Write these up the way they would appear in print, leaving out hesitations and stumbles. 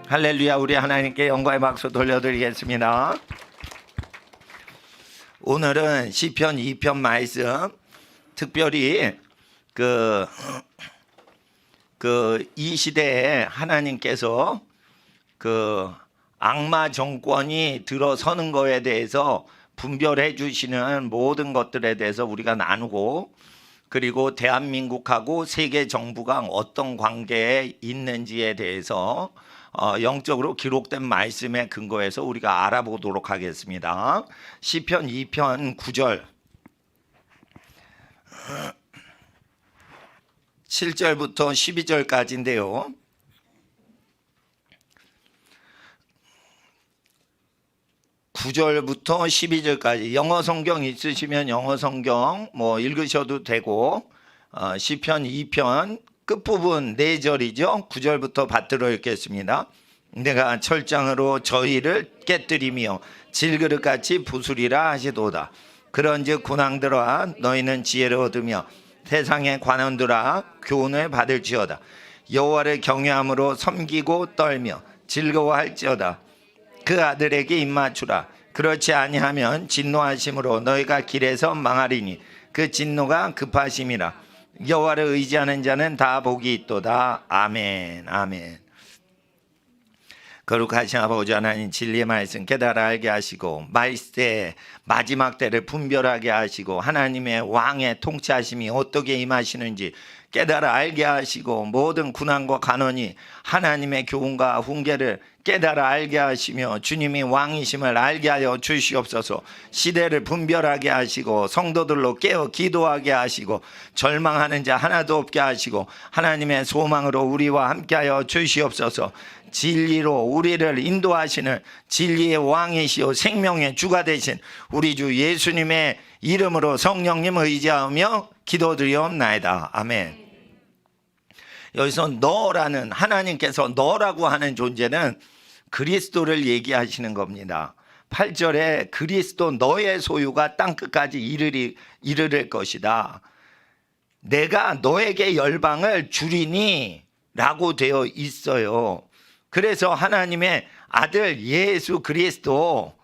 할렐루야. 우리 하나님께 영광의 박수 돌려드리겠습니다. 오늘은 시편 2편 말씀, 특별히 이 시대에 하나님께서 악마 정권이 들어서는 거에 대해서 분별해 주시는 모든 것들에 대해서 우리가 나누고, 그리고 대한민국하고 세계 정부가 어떤 관계에 있는지에 대해서 영적으로 기록된 말씀에 근거해서 우리가 알아보도록 하겠습니다. 시편 2편 9절 7절부터 12절까지인데요. (9절부터) 12절까지 영어 성경 있으시면 영어 성경 읽으셔도 되고, 시편 2편 끝부분 4절이죠. 9절부터 받들어 읽겠습니다. 내가 철장으로 저희를 깨뜨리며 질그릇같이 부수리라 하시도다. 그런즉 군왕들아 너희는 지혜를 얻으며 세상의 관원들아 교훈을 받을지어다. 여호와를 경외함으로 섬기고 떨며 즐거워할지어다. 그 아들에게 입맞추라. 그렇지 아니하면 진노하심으로 너희가 길에서 망하리니 그 진노가 급하심이라. 여호와를 의지하는 자는 다 복이 있도다. 아멘. 아멘. 거룩하신 아버지 하나님, 진리의 말씀 깨달아 알게 하시고 말세 마지막 때를 분별하게 하시고 하나님의 왕의 통치하심이 어떻게 임하시는지 깨달아 알게 하시고, 모든 군왕과 간원이 하나님의 교훈과 훈계를 깨달아 알게 하시며 주님이 왕이심을 알게 하여 주시옵소서. 시대를 분별하게 하시고 성도들로 깨어 기도하게 하시고 절망하는 자 하나도 없게 하시고 하나님의 소망으로 우리와 함께하여 주시옵소서. 진리로 우리를 인도하시는 진리의 왕이시오 생명의 주가 되신 우리 주 예수님의 이름으로 성령님 의지하며 기도드리옵나이다. 아멘. 여기서 너라는, 하나님께서 너라고 하는 존재는 그리스도를 얘기하시는 겁니다. 8절에 그리스도 너의 소유가 땅끝까지 이르릴 것이다. 내가 너에게 열방을 주리니 라고 되어 있어요. 그래서 하나님의 아들 예수 그리스도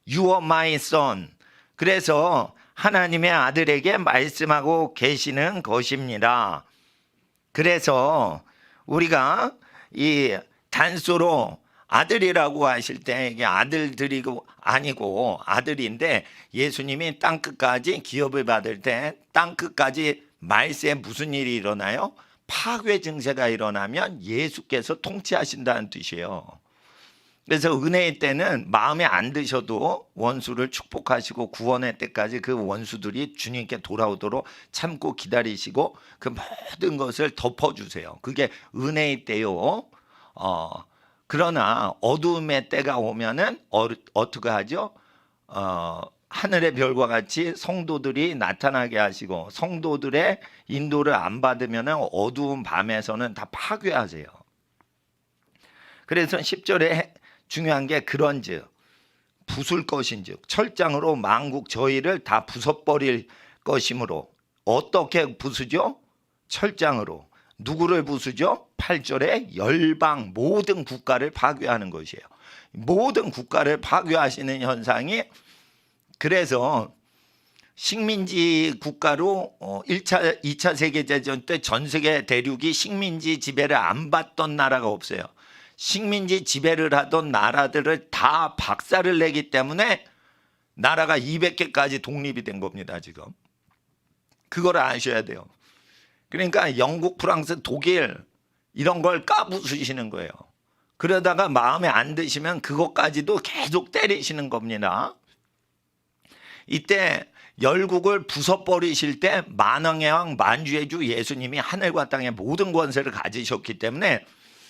You are my son, 그래서 하나님의 아들에게 말씀하고 계시는 것입니다. 그래서 우리가 이 단수로 아들이라고 하실 때 이게 아들들이고 아니고 아들인데, 예수님이 땅끝까지 기업을 받을 때 땅끝까지 말세에 무슨 일이 일어나요? 파괴 증세가 일어나면 예수께서 통치하신다는 뜻이에요. 그래서 은혜의 때는 마음에 안 드셔도 원수를 축복하시고 구원의 때까지 그 원수들이 주님께 돌아오도록 참고 기다리시고 그 모든 것을 덮어주세요. 그게 은혜의 때요. 그러나 어두움의 때가 오면은 어떻게 하죠? 하늘의 별과 같이 성도들이 나타나게 하시고, 성도들의 인도를 안 받으면 어두운 밤에서는 다 파괴하세요. 그래서 10절에 중요한 게 그런즉 부술 것인즉 철장으로 만국 저희를 다 부숴버릴 것이므로. 어떻게 부수죠? 철장으로. 누구를 부수죠? 8절에 열방 모든 국가를 파괴하는 것이에요. 모든 국가를 파괴하시는 현상이, 그래서 식민지 국가로 2차 세계대전 때 전 세계 대륙이 식민지 지배를 안 받던 나라가 없어요. 식민지 지배를 하던 나라들을 다 박살을 내기 때문에 나라가 200개까지 독립이 된 겁니다. 지금 그걸 아셔야 돼요. 그러니까 영국, 프랑스, 독일 이런 걸 까부수시는 거예요. 그러다가 마음에 안 드시면 그것까지도 계속 때리시는 겁니다. 이때 열국을 부숴버리실 때 만왕의 왕 만주의 주 예수님이 하늘과 땅의 모든 권세를 가지셨기 때문에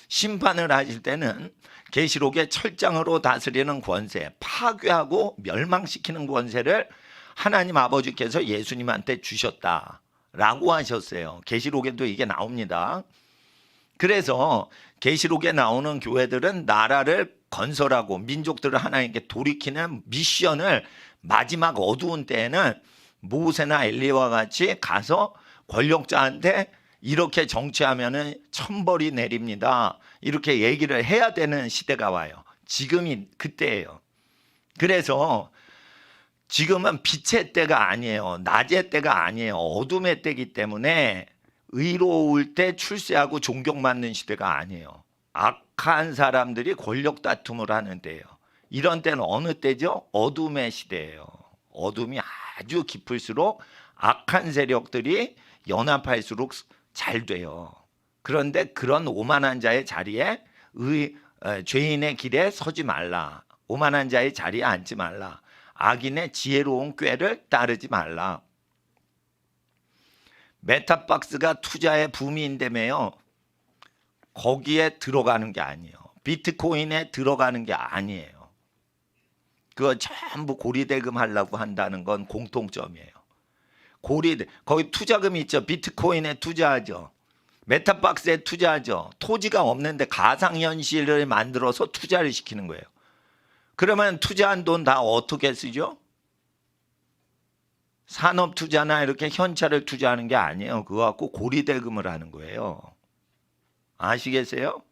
심판을 하실 때는 계시록의 철장으로 다스리는 권세, 파괴하고 멸망시키는 권세를 하나님 아버지께서 예수님한테 주셨다라고 하셨어요. 계시록에도 이게 나옵니다. 그래서 계시록에 나오는 교회들은 나라를 건설하고 민족들을 하나님께 돌이키는 미션을 마지막 어두운 때에는 모세나 엘리야와 같이 가서 권력자한테 이렇게 정치하면은 천벌이 내립니다. 이렇게 얘기를 해야 되는 시대가 와요. 지금이 그때예요. 그래서 지금은 빛의 때가 아니에요. 낮의 때가 아니에요. 어둠의 때이기 때문에 의로울 때 출세하고 존경받는 시대가 아니에요. 악한 사람들이 권력 다툼을 하는 때예요. 이런 때는 어느 때죠? 어둠의 시대예요. 어둠이 아주 깊을수록 악한 세력들이 연합할수록 잘 돼요. 그런데 그런 오만한 자의 자리에 죄인의 길에 서지 말라. 오만한 자의 자리에 앉지 말라. 악인의 지혜로운 꾀를 따르지 말라. 메타박스가 투자의 붐인데매요. 거기에 들어가는 게 아니에요. 비트코인에 들어가는 게 아니에요. 그거 전부 고리대금 하려고 한다는 건 공통점이에요. 거기 투자금 있죠. 비트코인에 투자하죠. 메타박스에 투자하죠. 토지가 없는데 가상현실을 만들어서 투자를 시키는 거예요. 그러면 투자한 돈 다 어떻게 쓰죠? 산업 투자나 이렇게 현찰을 투자하는 게 아니에요. 그거 갖고 고리대금을 하는 거예요. 아시겠어요?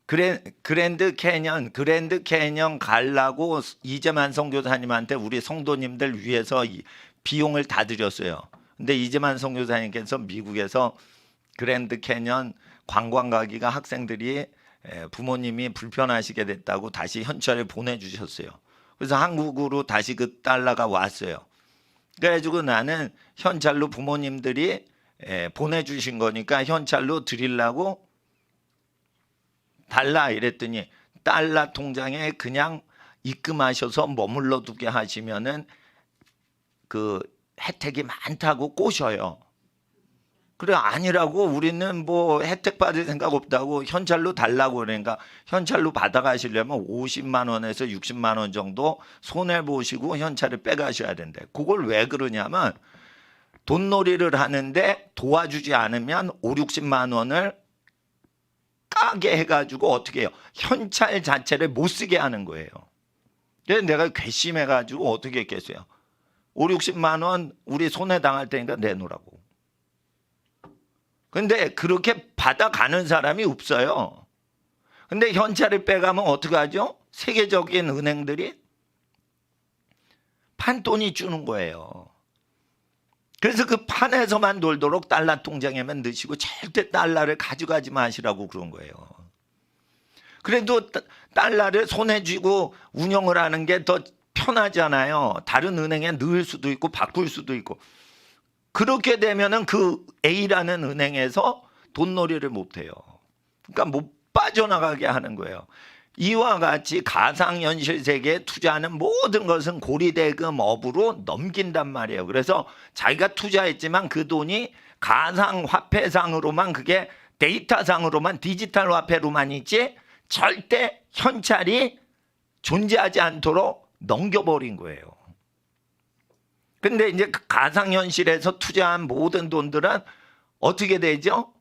그랜드 캐년 가려고 이재만 선교사님한테 우리 성도님들 위해서 비용을 다 드렸어요. 근데 이재만 선교사님께서 미국에서 그랜드 캐년 관광 가기가 학생들이 부모님이 불편하시게 됐다고 다시 현찰을 보내주셨어요. 그래서 한국으로 다시 그 달러가 왔어요. 그래가지고 나는 현찰로 부모님들이 보내주신 거니까 현찰로 드리려고 달라 이랬더니 달러 통장에 그냥 입금하셔서 머물러 두게 하시면은 그 혜택이 많다고 꼬셔요. 그래 아니라고 우리는 뭐 혜택 받을 생각 없다고 현찰로 달라고 그러니까 현찰로 받아가시려면 50만 원에서 60만 원 정도 손해 보시고 현찰을 빼가셔야 된대. 그걸 왜 그러냐면 돈놀이를 하는데 도와주지 않으면 5, 60만 원을 까게 해가지고 어떻게 해요? 현찰 자체를 못 쓰게 하는 거예요. 그래서 내가 괘씸해가지고 어떻게 했겠어요? 5, 60만 원 우리 손해 당할 테니까 내놓으라고. 근데 그렇게 받아가는 사람이 없어요. 근데 현찰을 빼가면 어떻게 하죠? 세계적인 은행들이 판돈이 주는 거예요. 그래서 그 판에서만 놀도록 달러 통장에만 넣으시고 절대 달러를 가져가지 마시라고 그런 거예요. 그래도 달러를 손에 쥐고 운영을 하는 게 더 편하잖아요. 다른 은행에 넣을 수도 있고 바꿀 수도 있고. 그렇게 되면은 그 A라는 은행에서 돈놀이를 못해요. 그러니까 못 빠져나가게 하는 거예요. 이와 같이 가상현실 세계에 투자하는 모든 것은 고리대금 업으로 넘긴단 말이에요. 그래서 자기가 투자했지만 그 돈이 가상화폐상으로만 그게 데이터상으로만 디지털 화폐로만 있지 절대 현찰이 존재하지 않도록 넘겨버린 거예요. 근데 이제 그 가상현실에서 투자한 모든 돈들은 어떻게 되죠?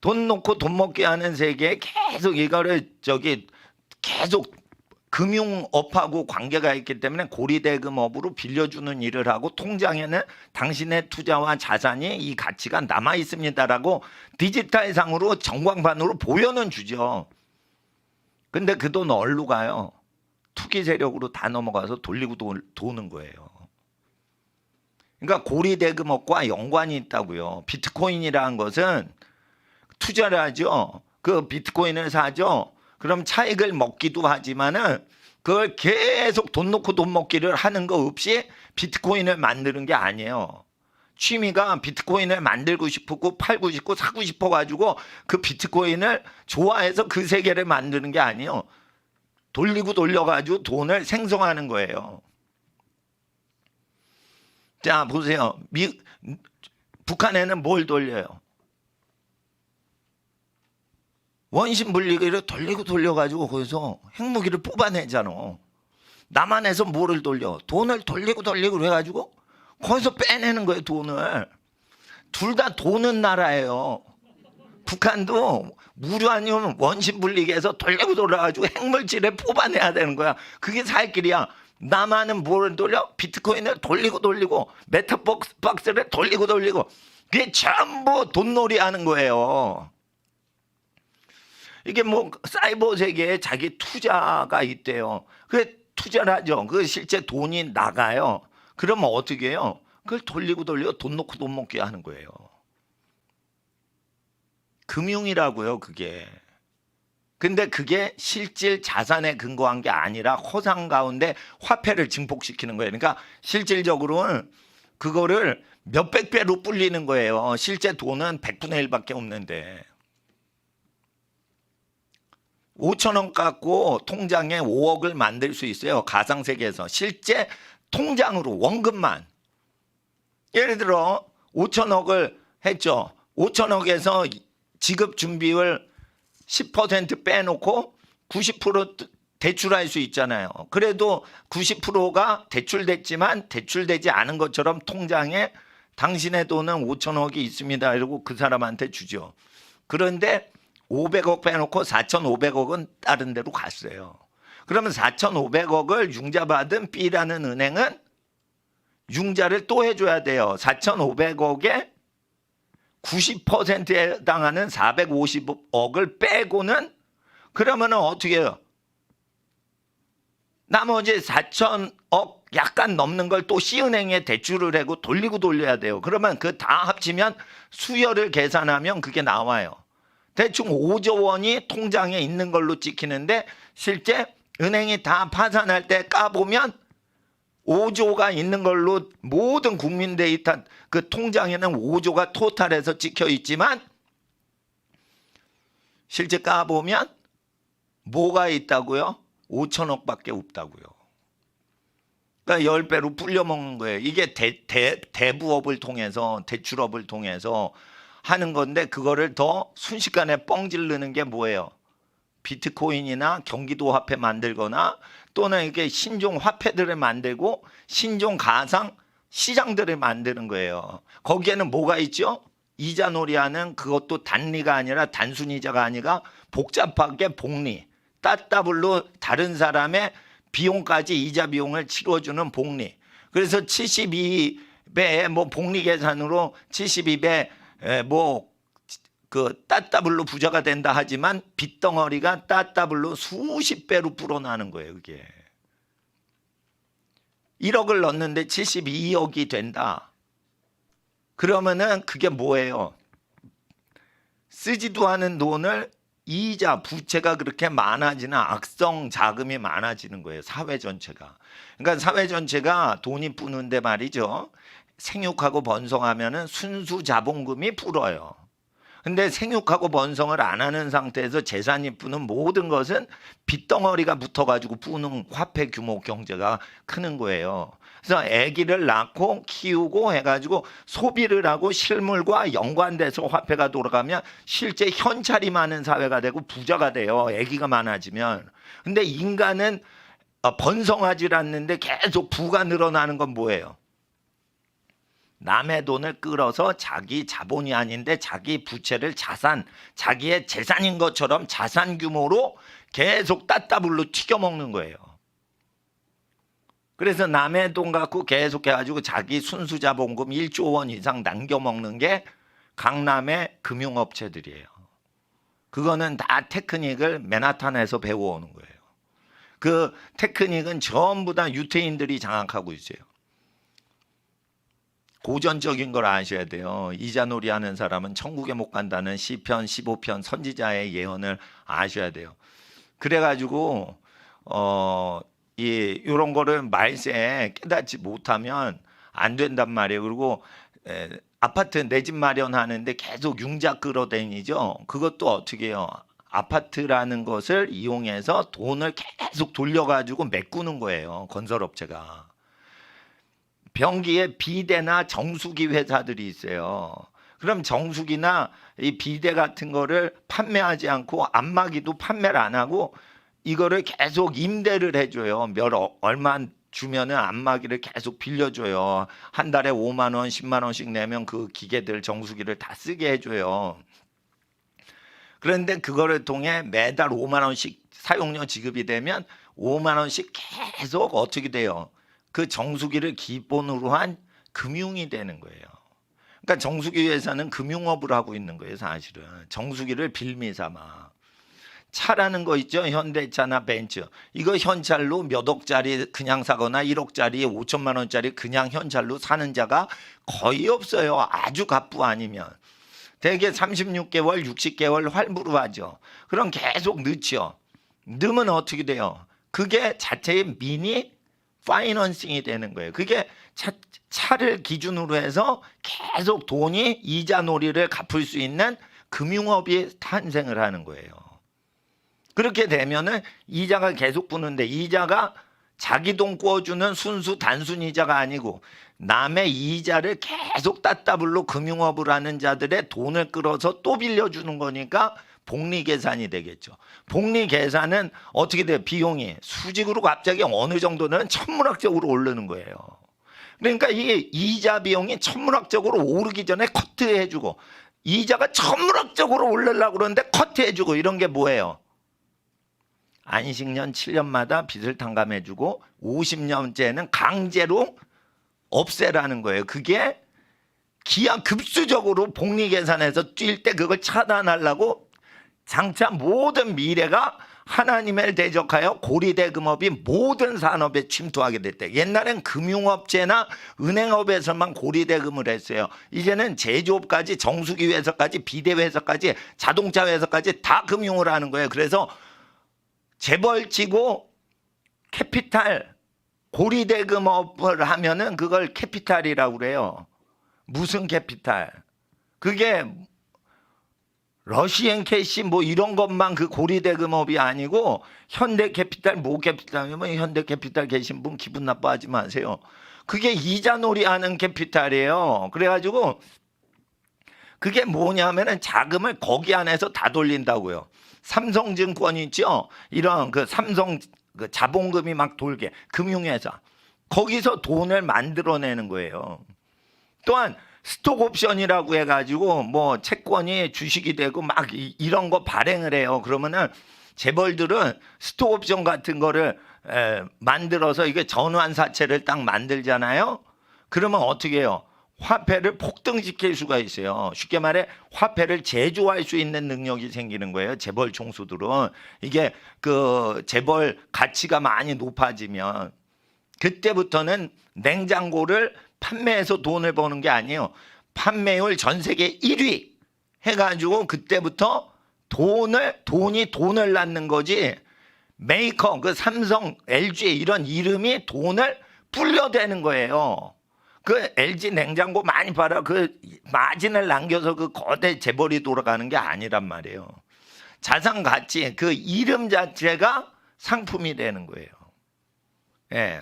돈 놓고 돈 먹게 하는 세계에 계속 이거를 계속 금융업하고 관계가 있기 때문에 고리대금업으로 빌려주는 일을 하고 통장에는 당신의 투자와 자산이 이 가치가 남아 있습니다라고 디지털상으로 전광판으로 보여는 주죠. 근데 그 돈 어디로 가요? 투기 세력으로 다 넘어가서 돌리고 도는 거예요. 그러니까 고리대금업과 연관이 있다고요. 비트코인이라는 것은 투자를 하죠. 그 비트코인을 사죠. 그럼 차익을 먹기도 하지만은 그걸 계속 돈 놓고 돈 먹기를 하는 거 없이 비트코인을 만드는 게 아니에요. 취미가 비트코인을 만들고 싶고 팔고 싶고 사고 싶어 가지고 그 비트코인을 좋아해서 그 세계를 만드는 게 아니에요. 돌리고 돌려가지고 돈을 생성하는 거예요. 자 보세요. 북한에는 뭘 돌려요? 원심 분리기를 돌리고 돌려가지고 거기서 핵무기를 뽑아내잖아. 남한에서 뭐를 돌려? 돈을 돌리고 해가지고 거기서 빼내는 거예요. 돈을. 둘 다 도는 나라예요. 북한도 무료하면 원심 분리기에서 돌리고 돌아가지고 핵물질을 뽑아내야 되는 거야. 그게 살 길이야. 나만은 뭘 돌려? 비트코인을 돌리고 메타박스를 돌리고 그게 전부 돈놀이 하는 거예요. 이게 뭐 사이버 세계에 자기 투자가 있대요. 그 투자를 하죠. 그 실제 돈이 나가요. 그러면 어떻게 해요? 그걸 돌리고 돈 놓고 돈 먹게 하는 거예요. 금융이라고요, 그게. 근데 그게 실질 자산에 근거한 게 아니라 허상 가운데 화폐를 증폭시키는 거예요. 그러니까 실질적으로는 그거를 몇백 배로 불리는 거예요. 실제 돈은 100분의 1밖에 없는데. 5천원 갖고 통장에 5억을 만들 수 있어요. 가상세계에서. 실제 통장으로 원금만. 예를 들어 5천억을 했죠. 5천억에서 지급 준비율 10% 빼놓고 90% 대출할 수 있잖아요. 그래도 90%가 대출됐지만 대출되지 않은 것처럼 통장에 당신의 돈은 5천억이 있습니다. 이러고 그 사람한테 주죠. 그런데 500억 빼놓고 4,500억은 다른 데로 갔어요. 그러면 4,500억을 융자받은 B라는 은행은 융자를 또 해줘야 돼요. 4,500억에 90%에 해당하는 450억을 빼고는 그러면 어떻게 해요? 나머지 4,000억 약간 넘는 걸 또 C은행에 대출을 하고 돌려야 돼요. 그러면 그 다 합치면 수여를 계산하면 그게 나와요. 대충 5조 원이 통장에 있는 걸로 찍히는데 실제 은행이 다 파산할 때 까보면 5조가 있는 걸로 모든 국민 데이터 그 통장에는 5조가 토탈해서 찍혀 있지만 실제 까보면 뭐가 있다고요? 5천억밖에 없다고요. 그러니까 10배로 불려먹는 거예요. 이게 대부업을 통해서 대출업을 통해서 하는 건데 그거를 더 순식간에 뻥 지르는 게 뭐예요? 비트코인이나 경기도 화폐 만들거나 또는 이렇게 신종 화폐들을 만들고 신종 가상 시장들을 만드는 거예요. 거기에는 뭐가 있죠? 이자놀이하는 그것도 단리가 아니라 단순 이자가 아니라 복잡하게 복리, 따따블로 다른 사람의 비용까지 이자 비용을 치러주는 복리. 그래서 72배 뭐 복리 계산으로 72배 뭐 그 따따블로 부자가 된다 하지만 빚덩어리가 따따블로 수십 배로 불어나는 거예요. 그게 1억을 넣었는데 72억이 된다. 그러면은 그게 뭐예요? 쓰지도 않은 돈을 이자 부채가 그렇게 많아지는 악성 자금이 많아지는 거예요. 사회 전체가. 그러니까 사회 전체가 돈이 뿌는데 말이죠. 생육하고 번성하면은 순수 자본금이 불어요. 근데 생육하고 번성을 안 하는 상태에서 재산이 뿌는 모든 것은 빚덩어리가 붙어가지고 뿌는 화폐 규모 경제가 크는 거예요. 그래서 아기를 낳고 키우고 해가지고 소비를 하고 실물과 연관돼서 화폐가 돌아가면 실제 현찰이 많은 사회가 되고 부자가 돼요. 아기가 많아지면. 근데 인간은 번성하지 않는데 계속 부가 늘어나는 건 뭐예요? 남의 돈을 끌어서 자기 자본이 아닌데 자기 부채를 자산, 자기의 재산인 것처럼 자산 규모로 계속 따따블로 튀겨먹는 거예요. 그래서 남의 돈 갖고 계속 해가지고 자기 순수자본금 1조 원 이상 남겨먹는 게 강남의 금융업체들이에요. 그거는 다 테크닉을 맨하탄에서 배워오는 거예요. 그 테크닉은 전부 다 유태인들이 장악하고 있어요. 고전적인 걸 아셔야 돼요. 이자놀이 하는 사람은 천국에 못 간다는 시편 15편 선지자의 예언을 아셔야 돼요. 그래가지고 이런 거를 말세에 깨닫지 못하면 안 된단 말이에요. 그리고 아파트 내 집 마련하는데 계속 융자 끌어다니죠. 그것도 어떻게 해요? 아파트라는 것을 이용해서 돈을 계속 돌려가지고 메꾸는 거예요. 건설업체가. 변기에 비데나 정수기 회사들이 있어요. 그럼 정수기나 이 비데 같은 거를 판매하지 않고 안마기도 판매를 안 하고 이거를 계속 임대를 해줘요. 얼마 주면은 안마기를 계속 빌려줘요. 한 달에 5만 원, 10만 원씩 내면 그 기계들 정수기를 다 쓰게 해줘요. 그런데 그거를 통해 매달 5만 원씩 사용료 지급이 되면 5만 원씩 계속 어떻게 돼요? 그 정수기를 기본으로 한 금융이 되는 거예요. 그러니까 정수기 회사는 금융업을 하고 있는 거예요, 사실은. 정수기를 빌미 삼아. 차라는 거 있죠? 현대차나 벤츠. 이거 현찰로 몇 억짜리 그냥 사거나 1억짜리 5천만 원짜리 그냥 현찰로 사는 자가 거의 없어요. 아주 갑부 아니면. 대개 36개월, 60개월 활부로 하죠. 그럼 계속 넣죠. 넣으면 어떻게 돼요? 그게 자체의 미니 파이낸싱이 되는 거예요. 그게 차를 기준으로 해서 계속 돈이 이자 놀이를 갚을 수 있는 금융업이 탄생을 하는 거예요. 그렇게 되면은 이자가 계속 붙는데 이자가 자기 돈 구워주는 순수 단순 이자가 아니고 남의 이자를 계속 따따블로 금융업을 하는 자들의 돈을 끌어서 또 빌려주는 거니까 복리 계산이 되겠죠. 복리 계산은 어떻게 돼요? 비용이 수직으로 갑자기 어느 정도는 천문학적으로 오르는 거예요. 그러니까 이게 이자 비용이 천문학적으로 오르기 전에 커트해주고 이자가 천문학적으로 오르려고 그러는데 커트해주고 이런 게 뭐예요? 안식년 7년마다 빚을 탕감해주고 50년째는 강제로 없애라는 거예요. 그게 기하급수적으로 복리 계산해서 뛸 때 그걸 차단하려고 장차 모든 미래가 하나님을 대적하여 고리대금업이 모든 산업에 침투하게 됐대. 옛날엔 금융업체나 은행업에서만 고리대금을 했어요. 이제는 제조업까지 정수기 회사까지 비대 회사까지 자동차 회사까지 다 금융을 하는 거예요. 그래서 재벌치고 캐피탈 고리대금업을 하면은 그걸 캐피탈이라고 그래요. 무슨 캐피탈? 그게 러시앤 캐시 뭐 이런 것만 그 고리대금업이 아니고 현대캐피탈 모 캐피탈이면 현대캐피탈 계신 분 기분 나빠하지 마세요. 그게 이자놀이 하는 캐피탈이에요. 그래가지고 그게 뭐냐면은 자금을 거기 안에서 다 돌린다고요. 삼성증권 있죠? 이런 그 삼성 그 자본금이 막 돌게 금융회사 거기서 돈을 만들어내는 거예요. 또한 스톡옵션이라고 해가지고 뭐 채권이 주식이 되고 막 이런 거 발행을 해요. 그러면은 재벌들은 스톡옵션 같은 거를 만들어서 이게 전환사채를 딱 만들잖아요. 그러면 어떻게 해요? 화폐를 폭등시킬 수가 있어요. 쉽게 말해 화폐를 제조할 수 있는 능력이 생기는 거예요. 재벌 총수들은 이게 그 재벌 가치가 많이 높아지면 그때부터는 냉장고를 판매해서 돈을 버는 게 아니에요. 판매율 전 세계 1위 해가지고 그때부터 돈이 돈을 낳는 거지. 메이커 그 삼성, LG 이런 이름이 돈을 불려대는 거예요. 그 LG 냉장고 많이 팔아 그 마진을 남겨서 그 거대 재벌이 돌아가는 게 아니란 말이에요. 자산 가치 그 이름 자체가 상품이 되는 거예요. 예.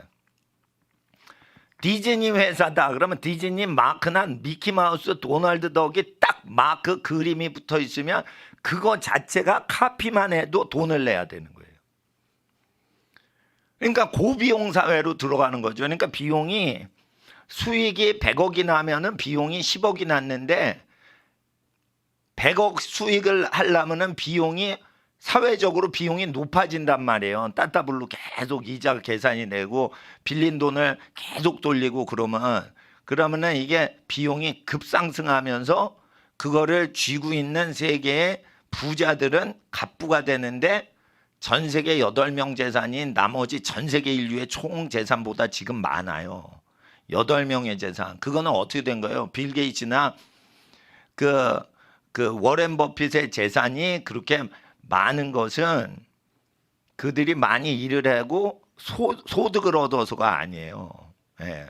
디즈니 회사다 그러면 디즈니 마크나 미키마우스 도널드 덕이 딱 마크 그림이 붙어 있으면 그거 자체가 카피만 해도 돈을 내야 되는 거예요. 그러니까 고비용 사회로 들어가는 거죠. 그러니까 비용이 수익이 100억이 나면은 비용이 10억이 났는데 100억 수익을 하려면은 비용이 사회적으로 비용이 높아진단 말이에요. 따따블로 계속 이자 계산이 되고 빌린 돈을 계속 돌리고 그러면은 이게 비용이 급상승하면서 그거를 쥐고 있는 세계의 부자들은 갑부가 되는데 전 세계 8명 재산인 나머지 전 세계 인류의 총 재산보다 지금 많아요. 8명의 재산. 그거는 어떻게 된 거예요? 빌 게이츠나 그 워렌 버핏의 재산이 그렇게 많은 것은 그들이 많이 일을 하고 소득을 얻어서가 아니에요. 예.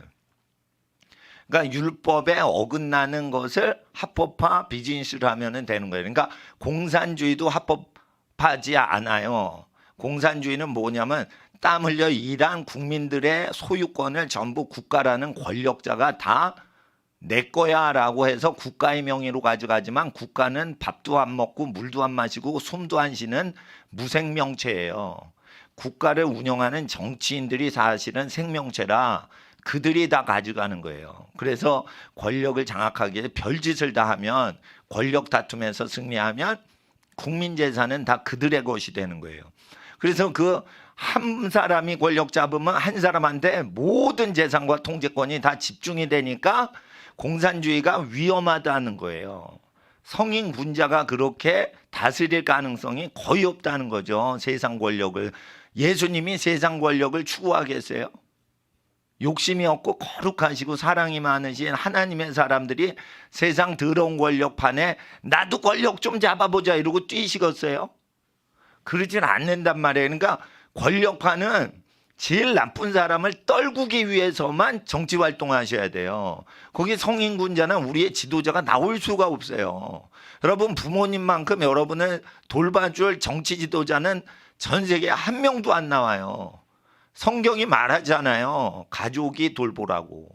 그러니까 율법에 어긋나는 것을 합법화 비즈니스를 하면 되는 거예요. 그러니까 공산주의도 합법하지 않아요. 공산주의는 뭐냐면 땀 흘려 일한 국민들의 소유권을 전부 국가라는 권력자가 다 내 거야 라고 해서 국가의 명의로 가져가지만 국가는 밥도 안 먹고 물도 안 마시고 숨도 안 쉬는 무생명체예요. 국가를 운영하는 정치인들이 사실은 생명체라 그들이 다 가져가는 거예요. 그래서 권력을 장악하기 위해 별짓을 다 하면 권력 다툼에서 승리하면 국민 재산은 다 그들의 것이 되는 거예요. 그래서 그 한 사람이 권력 잡으면 한 사람한테 모든 재산과 통제권이 다 집중이 되니까 공산주의가 위험하다는 거예요. 성인 군자가 그렇게 다스릴 가능성이 거의 없다는 거죠. 세상 권력을. 예수님이 세상 권력을 추구하겠어요? 욕심이 없고 거룩하시고 사랑이 많으신 하나님의 사람들이 세상 더러운 권력판에 나도 권력 좀 잡아보자 이러고 뛰시겠어요? 그러진 않는단 말이에요. 그러니까 권력파는 제일 나쁜 사람을 떨구기 위해서만 정치 활동하셔야 돼요. 거기 성인군자나 우리의 지도자가 나올 수가 없어요. 여러분 부모님만큼 여러분을 돌봐줄 정치 지도자는 전 세계에 한 명도 안 나와요. 성경이 말하잖아요. 가족이 돌보라고.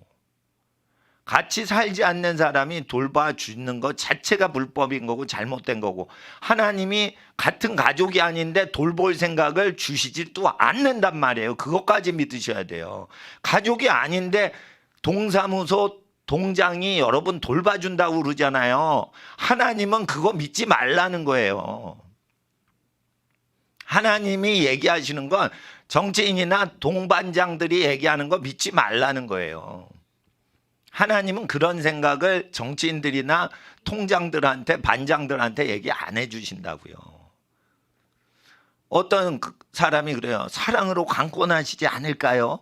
같이 살지 않는 사람이 돌봐주는 것 자체가 불법인 거고 잘못된 거고, 하나님이 같은 가족이 아닌데 돌볼 생각을 주시지도 않는단 말이에요. 그것까지 믿으셔야 돼요. 가족이 아닌데 동사무소 동장이 여러분 돌봐준다고 그러잖아요. 하나님은 그거 믿지 말라는 거예요. 하나님이 얘기하시는 건 정치인이나 동반장들이 얘기하는 거 믿지 말라는 거예요. 하나님은 그런 생각을 정치인들이나 통장들한테 반장들한테 얘기 안 해주신다고요. 어떤 사람이 그래요. 사랑으로 강권하시지 않을까요?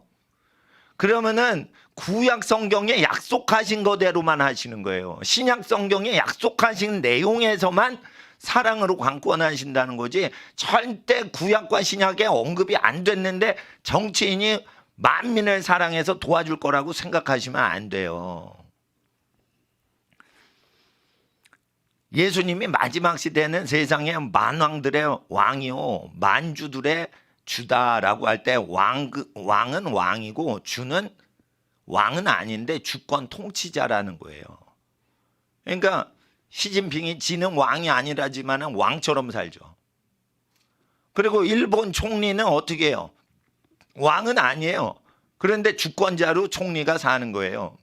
그러면은 구약 성경에 약속하신 거대로만 하시는 거예요. 신약 성경에 약속하신 내용에서만 사랑으로 강권하신다는 거지, 절대 구약과 신약에 언급이 안 됐는데 정치인이 만민을 사랑해서 도와줄 거라고 생각하시면 안 돼요. 예수님이 마지막 시대는 세상의 만왕들의 왕이요 만주들의 주다라고 할 때 왕은 왕이고 주는 왕은 아닌데 주권 통치자라는 거예요. 그러니까 시진핑이 지는 왕이 아니라지만 왕처럼 살죠. 그리고 일본 총리는 어떻게 해요? 왕은 아니에요. 그런데 주권자로 총리가 사는 거예요.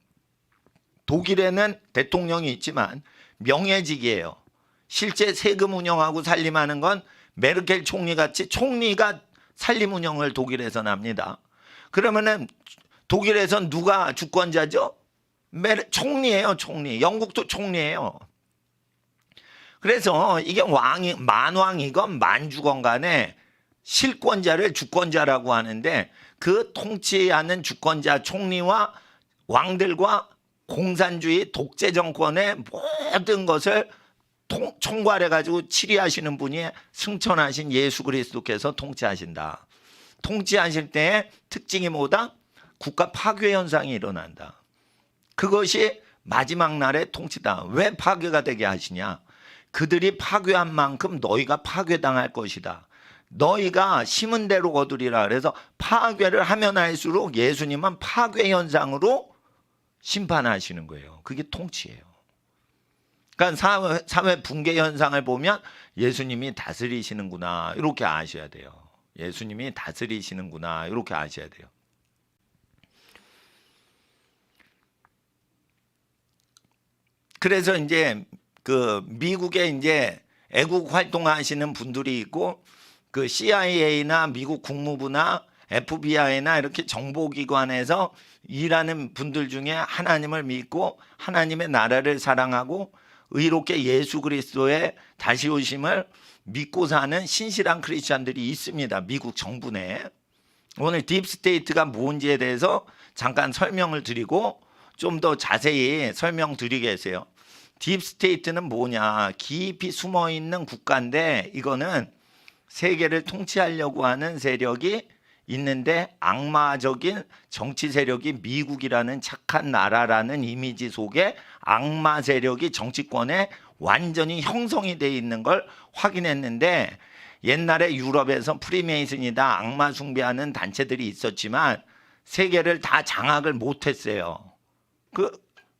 독일에는 대통령이 있지만 명예직이에요. 실제 세금 운영하고 살림하는 건 메르켈 총리같이 총리가 살림 운영을 독일에서는 합니다. 그러면은 독일에선 누가 주권자죠? 총리예요, 총리. 영국도 총리예요. 그래서 이게 만왕이건 만주건 간에 실권자를 주권자라고 하는데, 그 통치하는 주권자 총리와 왕들과 공산주의 독재 정권의 모든 것을 총괄해 가지고 치리하시는 분이 승천하신 예수 그리스도께서 통치하신다. 통치하실 때의 특징이 뭐다? 국가 파괴 현상이 일어난다. 그것이 마지막 날의 통치다. 왜 파괴가 되게 하시냐? 그들이 파괴한 만큼 너희가 파괴당할 것이다. 너희가 심은 대로 거두리라. 그래서 파괴를 하면 할수록 예수님은 파괴 현상으로 심판하시는 거예요. 그게 통치예요. 그러니까 사회 붕괴 현상을 보면 예수님이 다스리시는구나 이렇게 아셔야 돼요. 예수님이 다스리시는구나 이렇게 아셔야 돼요. 그래서 이제 그 미국에 이제 애국 활동하시는 분들이 있고, 그 CIA나 미국 국무부나 FBI나 이렇게 정보기관에서 일하는 분들 중에 하나님을 믿고 하나님의 나라를 사랑하고 의롭게 예수 그리스도의 다시 오심을 믿고 사는 신실한 크리스찬들이 있습니다. 미국 정부 내에. 오늘 딥스테이트가 뭔지에 대해서 잠깐 설명을 드리고 좀 더 자세히 설명드리겠어요. 딥스테이트는 뭐냐? 깊이 숨어있는 국가인데, 이거는 세계를 통치하려고 하는 세력이 있는데 악마적인 정치 세력이 미국이라는 착한 나라라는 이미지 속에 악마 세력이 정치권에 완전히 형성이 돼 있는 걸 확인했는데, 옛날에 유럽에서 프리메이슨이다 악마 숭배하는 단체들이 있었지만 세계를 다 장악을 못했어요. 그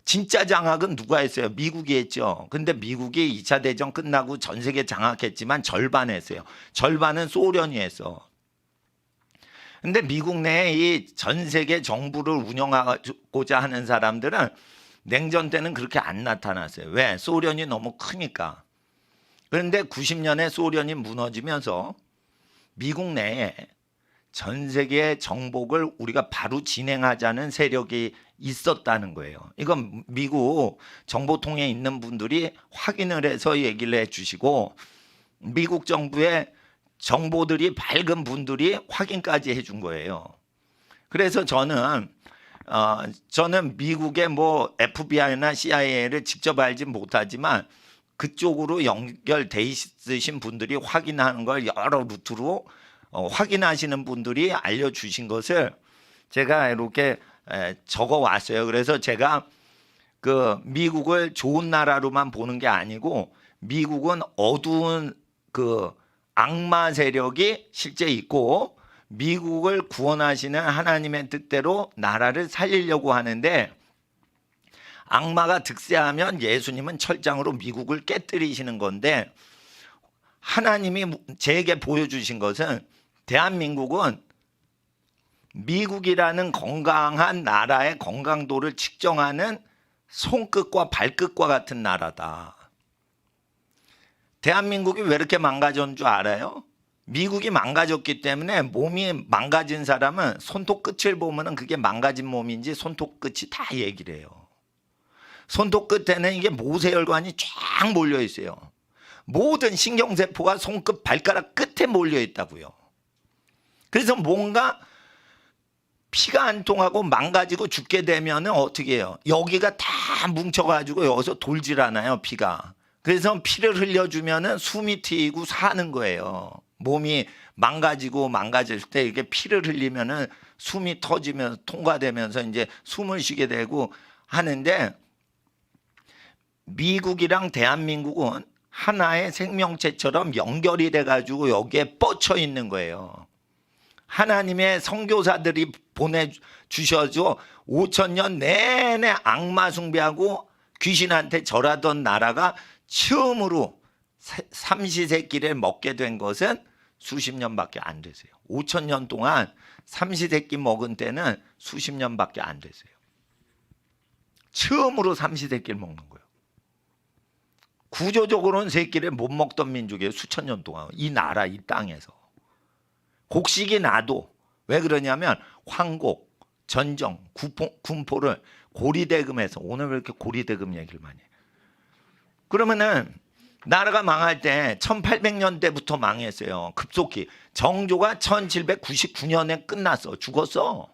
진짜 장악은 누가 했어요? 미국이 했죠. 근데 미국이 2차 대전 끝나고 전 세계 장악했지만 절반 했어요. 절반은 소련이 했어. 근데 미국 내에 이 전 세계 정부를 운영하고자 하는 사람들은 냉전 때는 그렇게 안 나타났어요. 왜? 소련이 너무 크니까. 그런데 90년에 소련이 무너지면서 미국 내에 전 세계 정복을 우리가 바로 진행하자는 세력이 있었다는 거예요. 이건 미국 정보통에 있는 분들이 확인을 해서 얘기를 해주시고 미국 정부의 정보들이 밝은 분들이 확인까지 해준 거예요. 그래서 저는 미국의 뭐 FBI나 CIA를 직접 알진 못하지만 그쪽으로 연결돼 있으신 분들이 확인하는 걸 여러 루트로 확인하시는 분들이 알려주신 것을 제가 이렇게 적어 왔어요. 그래서 제가 그 미국을 좋은 나라로만 보는 게 아니고 미국은 어두운 그 악마 세력이 실제 있고 미국을 구원하시는 하나님의 뜻대로 나라를 살리려고 하는데 악마가 득세하면 예수님은 철장으로 미국을 깨뜨리시는 건데 하나님이 제게 보여주신 것은 대한민국은 미국이라는 건강한 나라의 건강도를 측정하는 손끝과 발끝과 같은 나라다. 대한민국이 왜 이렇게 망가졌는 줄 알아요? 미국이 망가졌기 때문에 몸이 망가진 사람은 손톱 끝을 보면 그게 망가진 몸인지 손톱 끝이 다 얘기를 해요. 손톱 끝에는 이게 모세혈관이 쫙 몰려 있어요. 모든 신경세포가 손끝 발가락 끝에 몰려 있다고요. 그래서 뭔가 피가 안 통하고 망가지고 죽게 되면 어떻게 해요? 여기가 다 뭉쳐가지고 여기서 돌질 않아요, 피가. 그래서 피를 흘려주면 숨이 트이고 사는 거예요. 몸이 망가질 때 이렇게 피를 흘리면 숨이 터지면서 통과되면서 이제 숨을 쉬게 되고 하는데 미국이랑 대한민국은 하나의 생명체처럼 연결이 돼가지고 여기에 뻗쳐 있는 거예요. 하나님의 선교사들이 보내주셔서 5,000년 내내 악마 숭배하고 귀신한테 절하던 나라가 처음으로 삼시세끼를 먹게 된 것은 수십 년밖에 안 됐어요. 5,000년 동안 삼시세끼 먹은 때는 수십 년밖에 안 됐어요. 처음으로 삼시세끼를 먹는 거예요. 구조적으로는 세끼를 못 먹던 민족이에요. 수천 년 동안 이 나라 이 땅에서. 곡식이 나도 왜 그러냐면 황곡, 전정, 군포를 고리대금해서 오늘 왜 이렇게 고리대금 얘기를 많이 해요? 그러면은 나라가 망할 때 1800년대부터 망했어요. 급속히. 정조가 1799년에 끝났어. 죽었어.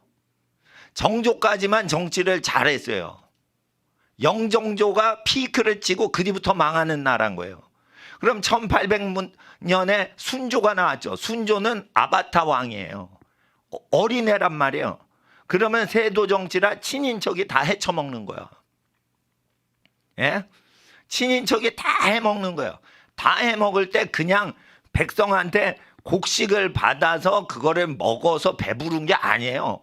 정조까지만 정치를 잘했어요. 영정조가 피크를 치고 그 뒤부터 망하는 나라인 거예요. 그럼 1800년에 순조가 나왔죠. 순조는 아바타 왕이에요. 어린애란 말이에요. 그러면 세도 정치라 친인척이 다 헤쳐먹는 거야. 예? 친인척이 다 해먹는 거예요. 다 해먹을 때 그냥 백성한테 곡식을 받아서 그거를 먹어서 배부른 게 아니에요.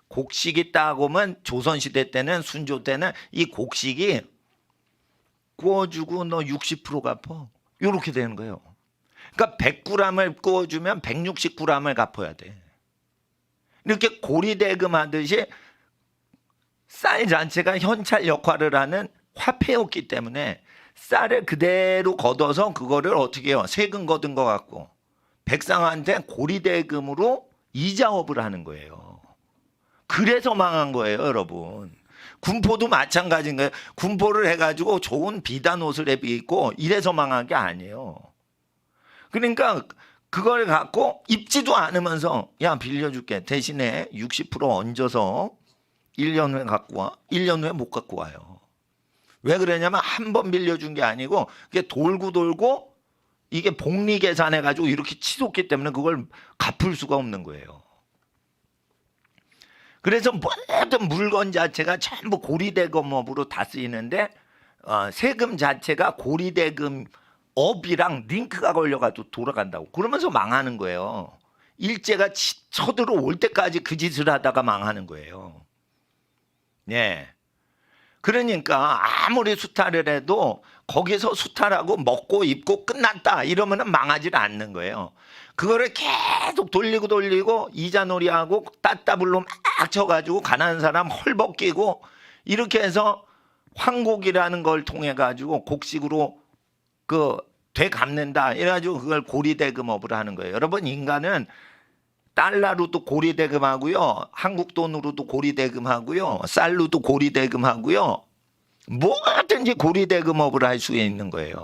곡식이 따고면 조선시대 때는 순조 때는 이 곡식이 구워주고 너 60% 갚어. 이렇게 되는 거예요. 그러니까 100g을 구워주면 160g을 갚아야 돼. 이렇게 고리대금 하듯이 쌀 자체가 현찰 역할을 하는 화폐였기 때문에 쌀을 그대로 걷어서 그거를 어떻게 해요? 세금 거둔 것 같고 백성한테 고리대금으로 이자업을 하는 거예요. 그래서 망한 거예요, 여러분. 군포도 마찬가지인 거예요. 군포를 해가지고 좋은 비단 옷을 입고 이래서 망한 게 아니에요. 그러니까 그걸 갖고 입지도 않으면서 야 빌려줄게. 대신에 60% 얹어서 1년 후에 갖고 와. 1년 후에 못 갖고 와요. 왜 그러냐면 한 번 빌려준 게 아니고 그게 돌고 이게 복리 계산해가지고 이렇게 치솟기 때문에 그걸 갚을 수가 없는 거예요. 그래서 모든 물건 자체가 전부 고리대금업으로 다 쓰이는데 세금 자체가 고리대금업이랑 링크가 걸려가지고 돌아간다고. 그러면서 망하는 거예요. 일제가 쳐들어올 때까지 그 짓을 하다가 망하는 거예요. 네. 그러니까 아무리 수탈을 해도 거기서 수탈하고 먹고 입고 끝났다 이러면은 망하지 않는 거예요. 그거를 계속 돌리고 이자놀이하고 따따블로 막 쳐가지고 가난한 사람 헐벗기고 이렇게 해서 황곡이라는 걸 통해 가지고 곡식으로 그 되갚는다 이래가지고 그걸 고리대금업을 하는 거예요. 여러분 인간은 달러로도 고리대금하고요. 한국 돈으로도 고리대금하고요. 쌀로도 고리대금하고요. 뭐든지 고리대금업을 할 수 있는 거예요.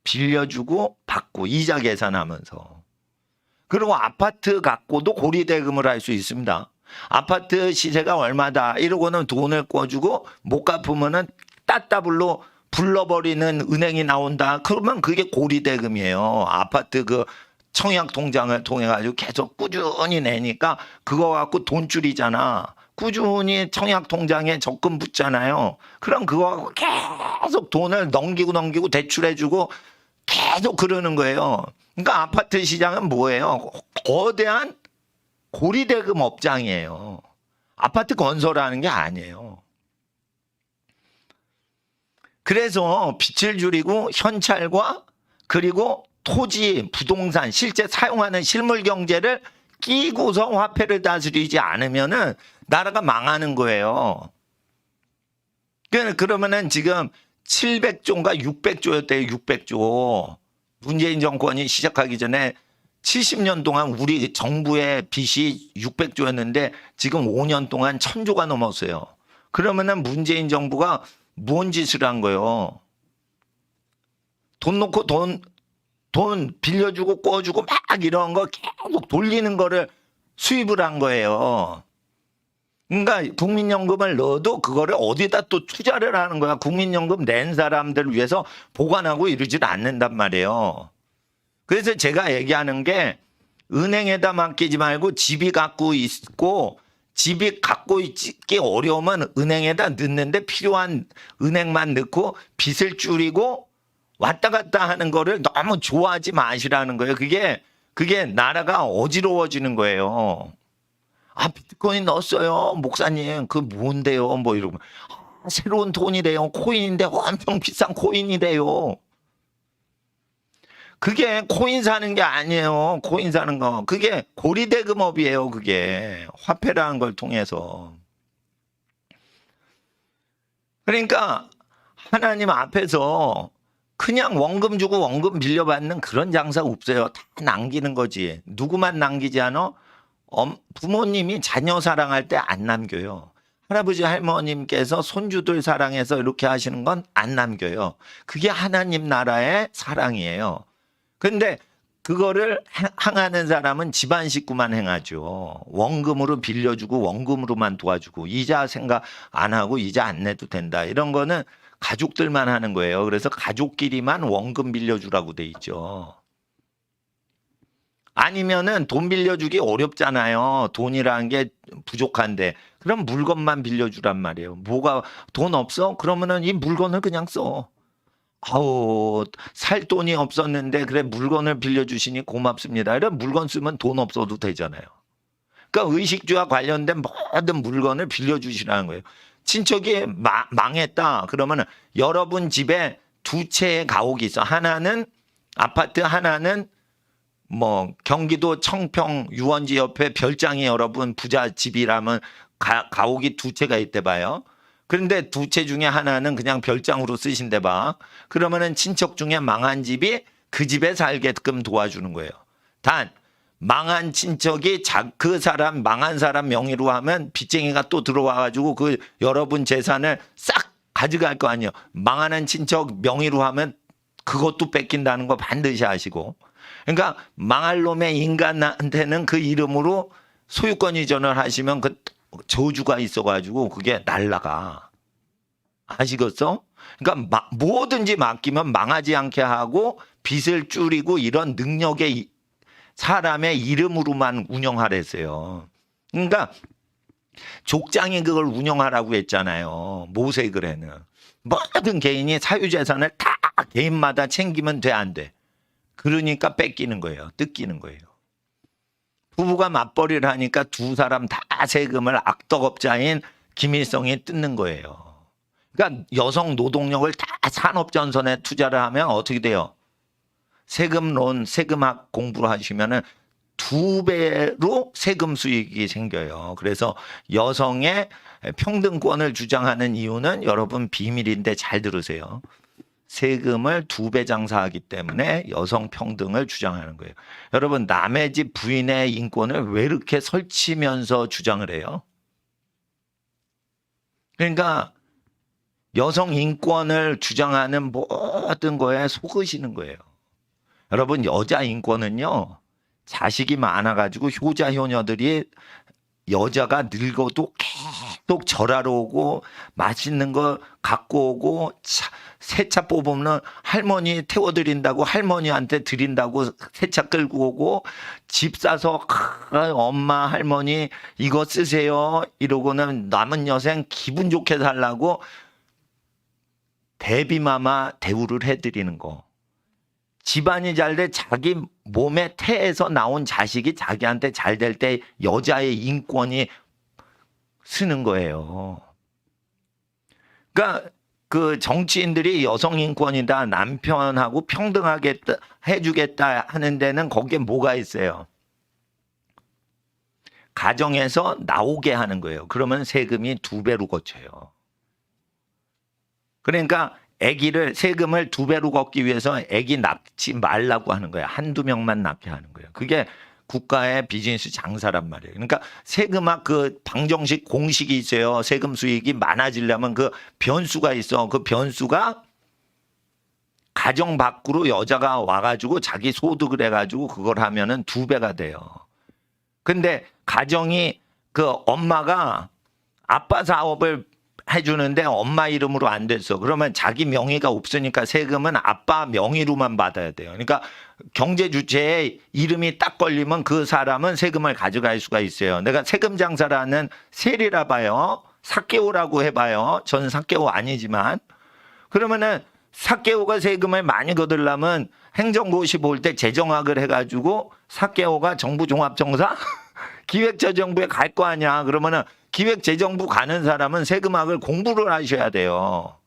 빌려주고 받고 이자 계산하면서. 그리고 아파트 갖고도 고리대금을 할 수 있습니다. 아파트 시세가 얼마다 이러고는 돈을 꿔주고 못 갚으면은 따따블로 불러버리는 은행이 나온다. 그러면 그게 고리대금이에요. 아파트 그 청약 통장을 통해 가지고 계속 꾸준히 내니까 그거 갖고 돈 줄이잖아. 꾸준히 청약 통장에 적금 붙잖아요. 그럼 그거 갖고 계속 돈을 넘기고 대출해주고 계속 그러는 거예요. 그러니까 아파트 시장은 뭐예요? 거대한 고리대금 업장이에요. 아파트 건설하는 게 아니에요. 그래서 빚을 줄이고 현찰과 그리고 토지, 부동산, 실제 사용하는 실물 경제를 끼고서 화폐를 다스리지 않으면은 나라가 망하는 거예요. 그러면은 지금 700조인가 600조였대요. 600조. 문재인 정권이 시작하기 전에 70년 동안 우리 정부의 빚이 600조였는데 지금 5년 동안 1000조가 넘었어요. 그러면은 문재인 정부가 뭔 짓을 한 거예요? 돈 놓고 돈 빌려주고 꿔주고 막 이런 거 계속 돌리는 거를 수입을 한 거예요. 그러니까 국민연금을 넣어도 그거를 어디다 또 투자를 하는 거야. 국민연금 낸 사람들을 위해서 보관하고 이러질 않는단 말이에요. 그래서 제가 얘기하는 게 은행에다 맡기지 말고 집이 갖고 있고 집이 갖고 있기 어려우면 은행에다 넣는데 필요한 은행만 넣고 빚을 줄이고 왔다 갔다 하는 거를 너무 좋아하지 마시라는 거예요. 그게 나라가 어지러워지는 거예요. 아, 비트코인 넣었어요. 목사님, 그 뭔데요? 뭐 이러고. 아, 새로운 돈이래요. 코인인데 엄청 비싼 코인이래요. 그게 코인 사는 게 아니에요. 코인 사는 거. 그게 고리대금업이에요. 그게. 화폐라는 걸 통해서. 그러니까 하나님 앞에서 그냥 원금 주고 원금 빌려받는 그런 장사 없어요. 다 남기는 거지. 누구만 남기지 않아? 부모님이 자녀 사랑할 때 안 남겨요. 할아버지 할머님께서 손주들 사랑해서 이렇게 하시는 건 안 남겨요. 그게 하나님 나라의 사랑이에요. 그런데 그거를 행하는 사람은 집안 식구만 행하죠. 원금으로 빌려주고 원금으로만 도와주고 이자 생각 안 하고 이자 안 내도 된다. 이런 거는 가족들만 하는 거예요. 그래서 가족끼리만 원금 빌려주라고 돼 있죠. 아니면은 돈 빌려주기 어렵잖아요. 돈이라는 게 부족한데. 그럼 물건만 빌려주란 말이에요. 뭐가 돈 없어? 그러면은 이 물건을 그냥 써. 아우, 살 돈이 없었는데 그래 물건을 빌려주시니 고맙습니다. 이런 물건 쓰면 돈 없어도 되잖아요. 그러니까 의식주와 관련된 모든 물건을 빌려주시라는 거예요. 친척이 망했다. 그러면 여러분 집에 두 채의 가옥이 있어. 하나는 아파트, 하나는 뭐 경기도 청평 유원지 옆에 별장이 여러분 부자 집이라면 가옥이 두 채가 있대 봐요. 그런데 두 채 중에 하나는 그냥 별장으로 쓰신대 봐. 그러면은 친척 중에 망한 집이 그 집에 살게끔 도와주는 거예요. 단 망한 친척이 그 사람 망한 사람 명의로 하면 빚쟁이가 또 들어와가지고 그 여러분 재산을 싹 가져갈 거 아니에요. 망하는 친척 명의로 하면 그것도 뺏긴다는 거 반드시 아시고. 그러니까 망할 놈의 인간한테는 그 이름으로 소유권 이전을 하시면 그 저주가 있어가지고 그게 날라가. 아시겠어? 그러니까 뭐든지 맡기면 망하지 않게 하고 빚을 줄이고 이런 능력의 사람의 이름으로만 운영하랬어요. 그러니까 족장이 그걸 운영하라고 했잖아요. 모세글에는. 모든 개인이 사유재산을 다 개인마다 챙기면 돼, 안 돼? 그러니까 뺏기는 거예요. 뜯기는 거예요. 부부가 맞벌이를 하니까 두 사람 다 세금을 악덕업자인 김일성이 뜯는 거예요. 그러니까 여성 노동력을 다 산업전선에 투자를 하면 어떻게 돼요? 세금론, 세금학 공부를 하시면은 2배로 세금 수익이 생겨요. 그래서 여성의 평등권을 주장하는 이유는 여러분 비밀인데 잘 들으세요. 세금을 2배 장사하기 때문에 여성 평등을 주장하는 거예요. 여러분, 남의 집 부인의 인권을 왜 이렇게 설치면서 주장을 해요? 그러니까 여성 인권을 주장하는 모든 거에 속으시는 거예요. 여러분, 여자 인권은요, 자식이 많아가지고 효자 효녀들이 여자가 늙어도 계속 절하러 오고 맛있는 거 갖고 오고 세차 뽑으면 할머니 태워드린다고 할머니한테 드린다고 세차 끌고 오고 집 사서 엄마 할머니 이거 쓰세요 이러고는 남은 여생 기분 좋게 살라고 베비마마 대우를 해드리는 거. 집안이 잘 돼 자기 몸의 태에서 나온 자식이 자기한테 잘 될 때 여자의 인권이 쓰는 거예요. 그러니까 그 정치인들이 여성 인권이다, 남편하고 평등하게 해주겠다 하는 데는 거기에 뭐가 있어요? 가정에서 나오게 하는 거예요. 그러면 세금이 2배로 거쳐요. 그러니까 아기를 세금을 2배로 걷기 위해서 아기 낳지 말라고 하는 거예요. 한두 명만 낳게 하는 거예요. 그게 국가의 비즈니스 장사란 말이에요. 그러니까 세금학 그 방정식 공식이 있어요. 세금 수익이 많아지려면 그 변수가 있어. 그 변수가 가정 밖으로 여자가 와가지고 자기 소득을 해가지고 그걸 하면은 2배가 돼요. 근데 가정이 그 엄마가 아빠 사업을 해주는데 엄마 이름으로 안 됐어. 그러면 자기 명의가 없으니까 세금은 아빠 명의로만 받아야 돼요. 그러니까 경제 주체에 이름이 딱 걸리면 그 사람은 세금을 가져갈 수가 있어요. 내가 세금 장사라는 세리라 봐요. 사케오라고 해봐요. 저는 사케오 아니지만. 그러면은 사케오가 세금을 많이 거두려면 행정고시 볼 때 재정학을 해가지고 사케오가 정부종합정사 기획재정부에 갈 거 아니야. 그러면은 기획재정부 가는 사람은 세금학을 공부를 하셔야 돼요.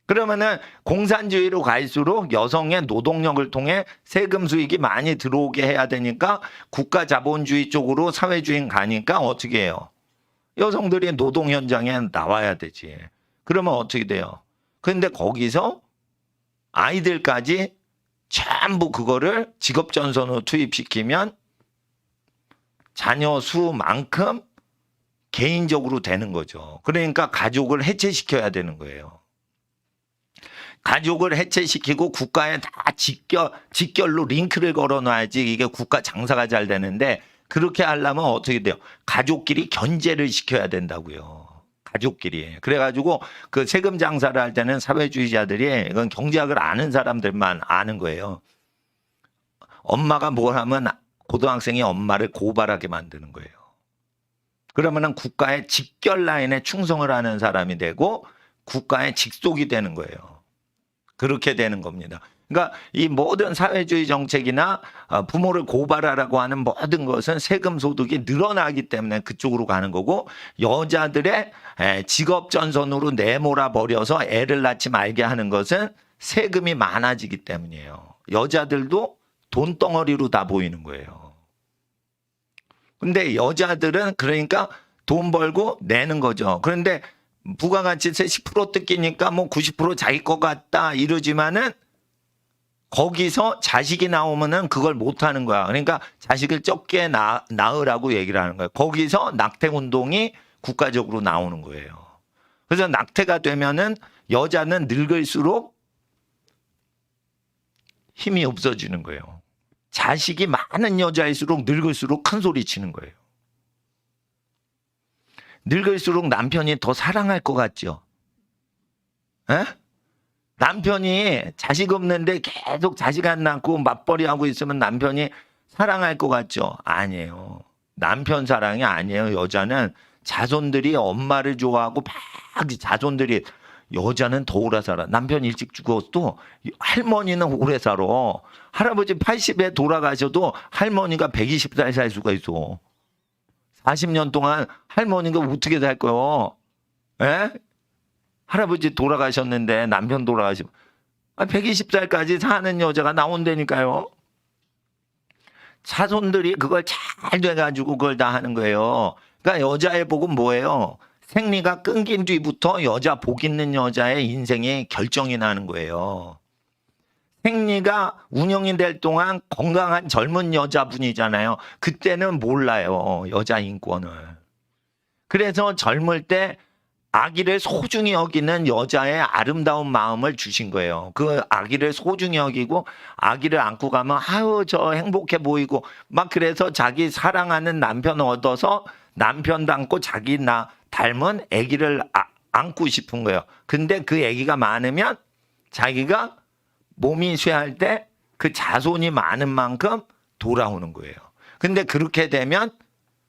그러면은 공산주의로 갈수록 여성의 노동력을 통해 세금 수익이 많이 들어오게 해야 되니까 국가 자본주의 쪽으로 사회주의 가니까 어떻게 해요? 여성들이 노동 현장에 나와야 되지. 그러면 어떻게 돼요? 그런데 거기서 아이들까지 전부 그거를 직업전선으로 투입시키면 자녀 수만큼 개인적으로 되는 거죠. 그러니까 가족을 해체시켜야 되는 거예요. 가족을 해체시키고 국가에 다 직결로 링크를 걸어놔야지 이게 국가 장사가 잘 되는데 그렇게 하려면 어떻게 돼요? 가족끼리 견제를 시켜야 된다고요. 가족끼리. 그래가지고 그 세금 장사를 할 때는 사회주의자들이 이건 경제학을 아는 사람들만 아는 거예요. 엄마가 뭘 하면 고등학생이 엄마를 고발하게 만드는 거예요. 그러면은 국가의 직결 라인에 충성을 하는 사람이 되고 국가의 직속이 되는 거예요. 그렇게 되는 겁니다. 그러니까 이 모든 사회주의 정책이나 부모를 고발하라고 하는 모든 것은 세금 소득이 늘어나기 때문에 그쪽으로 가는 거고 여자들의 직업 전선으로 내몰아 버려서 애를 낳지 말게 하는 것은 세금이 많아지기 때문이에요. 여자들도 돈덩어리로 다 보이는 거예요. 근데 여자들은 그러니까 돈 벌고 내는 거죠. 그런데 부가가치세 10% 뜯기니까 뭐 90% 자기 것 같다 이러지만은 거기서 자식이 나오면은 그걸 못 하는 거야. 그러니까 자식을 적게 낳으라고 얘기를 하는 거예요. 거기서 낙태 운동이 국가적으로 나오는 거예요. 그래서 낙태가 되면은 여자는 늙을수록 힘이 없어지는 거예요. 자식이 많은 여자일수록 늙을수록 큰 소리 치는 거예요. 늙을수록 남편이 더 사랑할 것 같죠? 에? 남편이 자식 없는데 계속 자식 안 낳고 맞벌이 하고 있으면 남편이 사랑할 것 같죠? 아니에요. 남편 사랑이 아니에요. 여자는 자손들이 엄마를 좋아하고 막 자손들이 여자는 더 오래 살아. 남편 일찍 죽어도 할머니는 오래 살아. 할아버지 80에 돌아가셔도 할머니가 120살 살 수가 있어. 40년 동안 할머니가 어떻게 살 거요? 에? 할아버지 돌아가셨는데 남편 돌아가시고 120살까지 사는 여자가 나온다니까요. 자손들이 그걸 잘 돼가지고 그걸 다 하는 거예요. 그러니까 여자의 복은 뭐예요? 생리가 끊긴 뒤부터 여자 복 있는 여자의 인생에 결정이 나는 거예요. 생리가 운영이 될 동안 건강한 젊은 여자분이잖아요. 그때는 몰라요, 여자 인권을. 그래서 젊을 때 아기를 소중히 여기는 여자의 아름다운 마음을 주신 거예요. 그 아기를 소중히 여기고 아기를 안고 가면 아유 저 행복해 보이고 막 그래서 자기 사랑하는 남편 얻어서 남편 닮고 자기 나 닮은 아기를 안고 싶은 거예요. 근데 그 아기가 많으면 자기가 몸이 쇠할 때 그 자손이 많은 만큼 돌아오는 거예요. 근데 그렇게 되면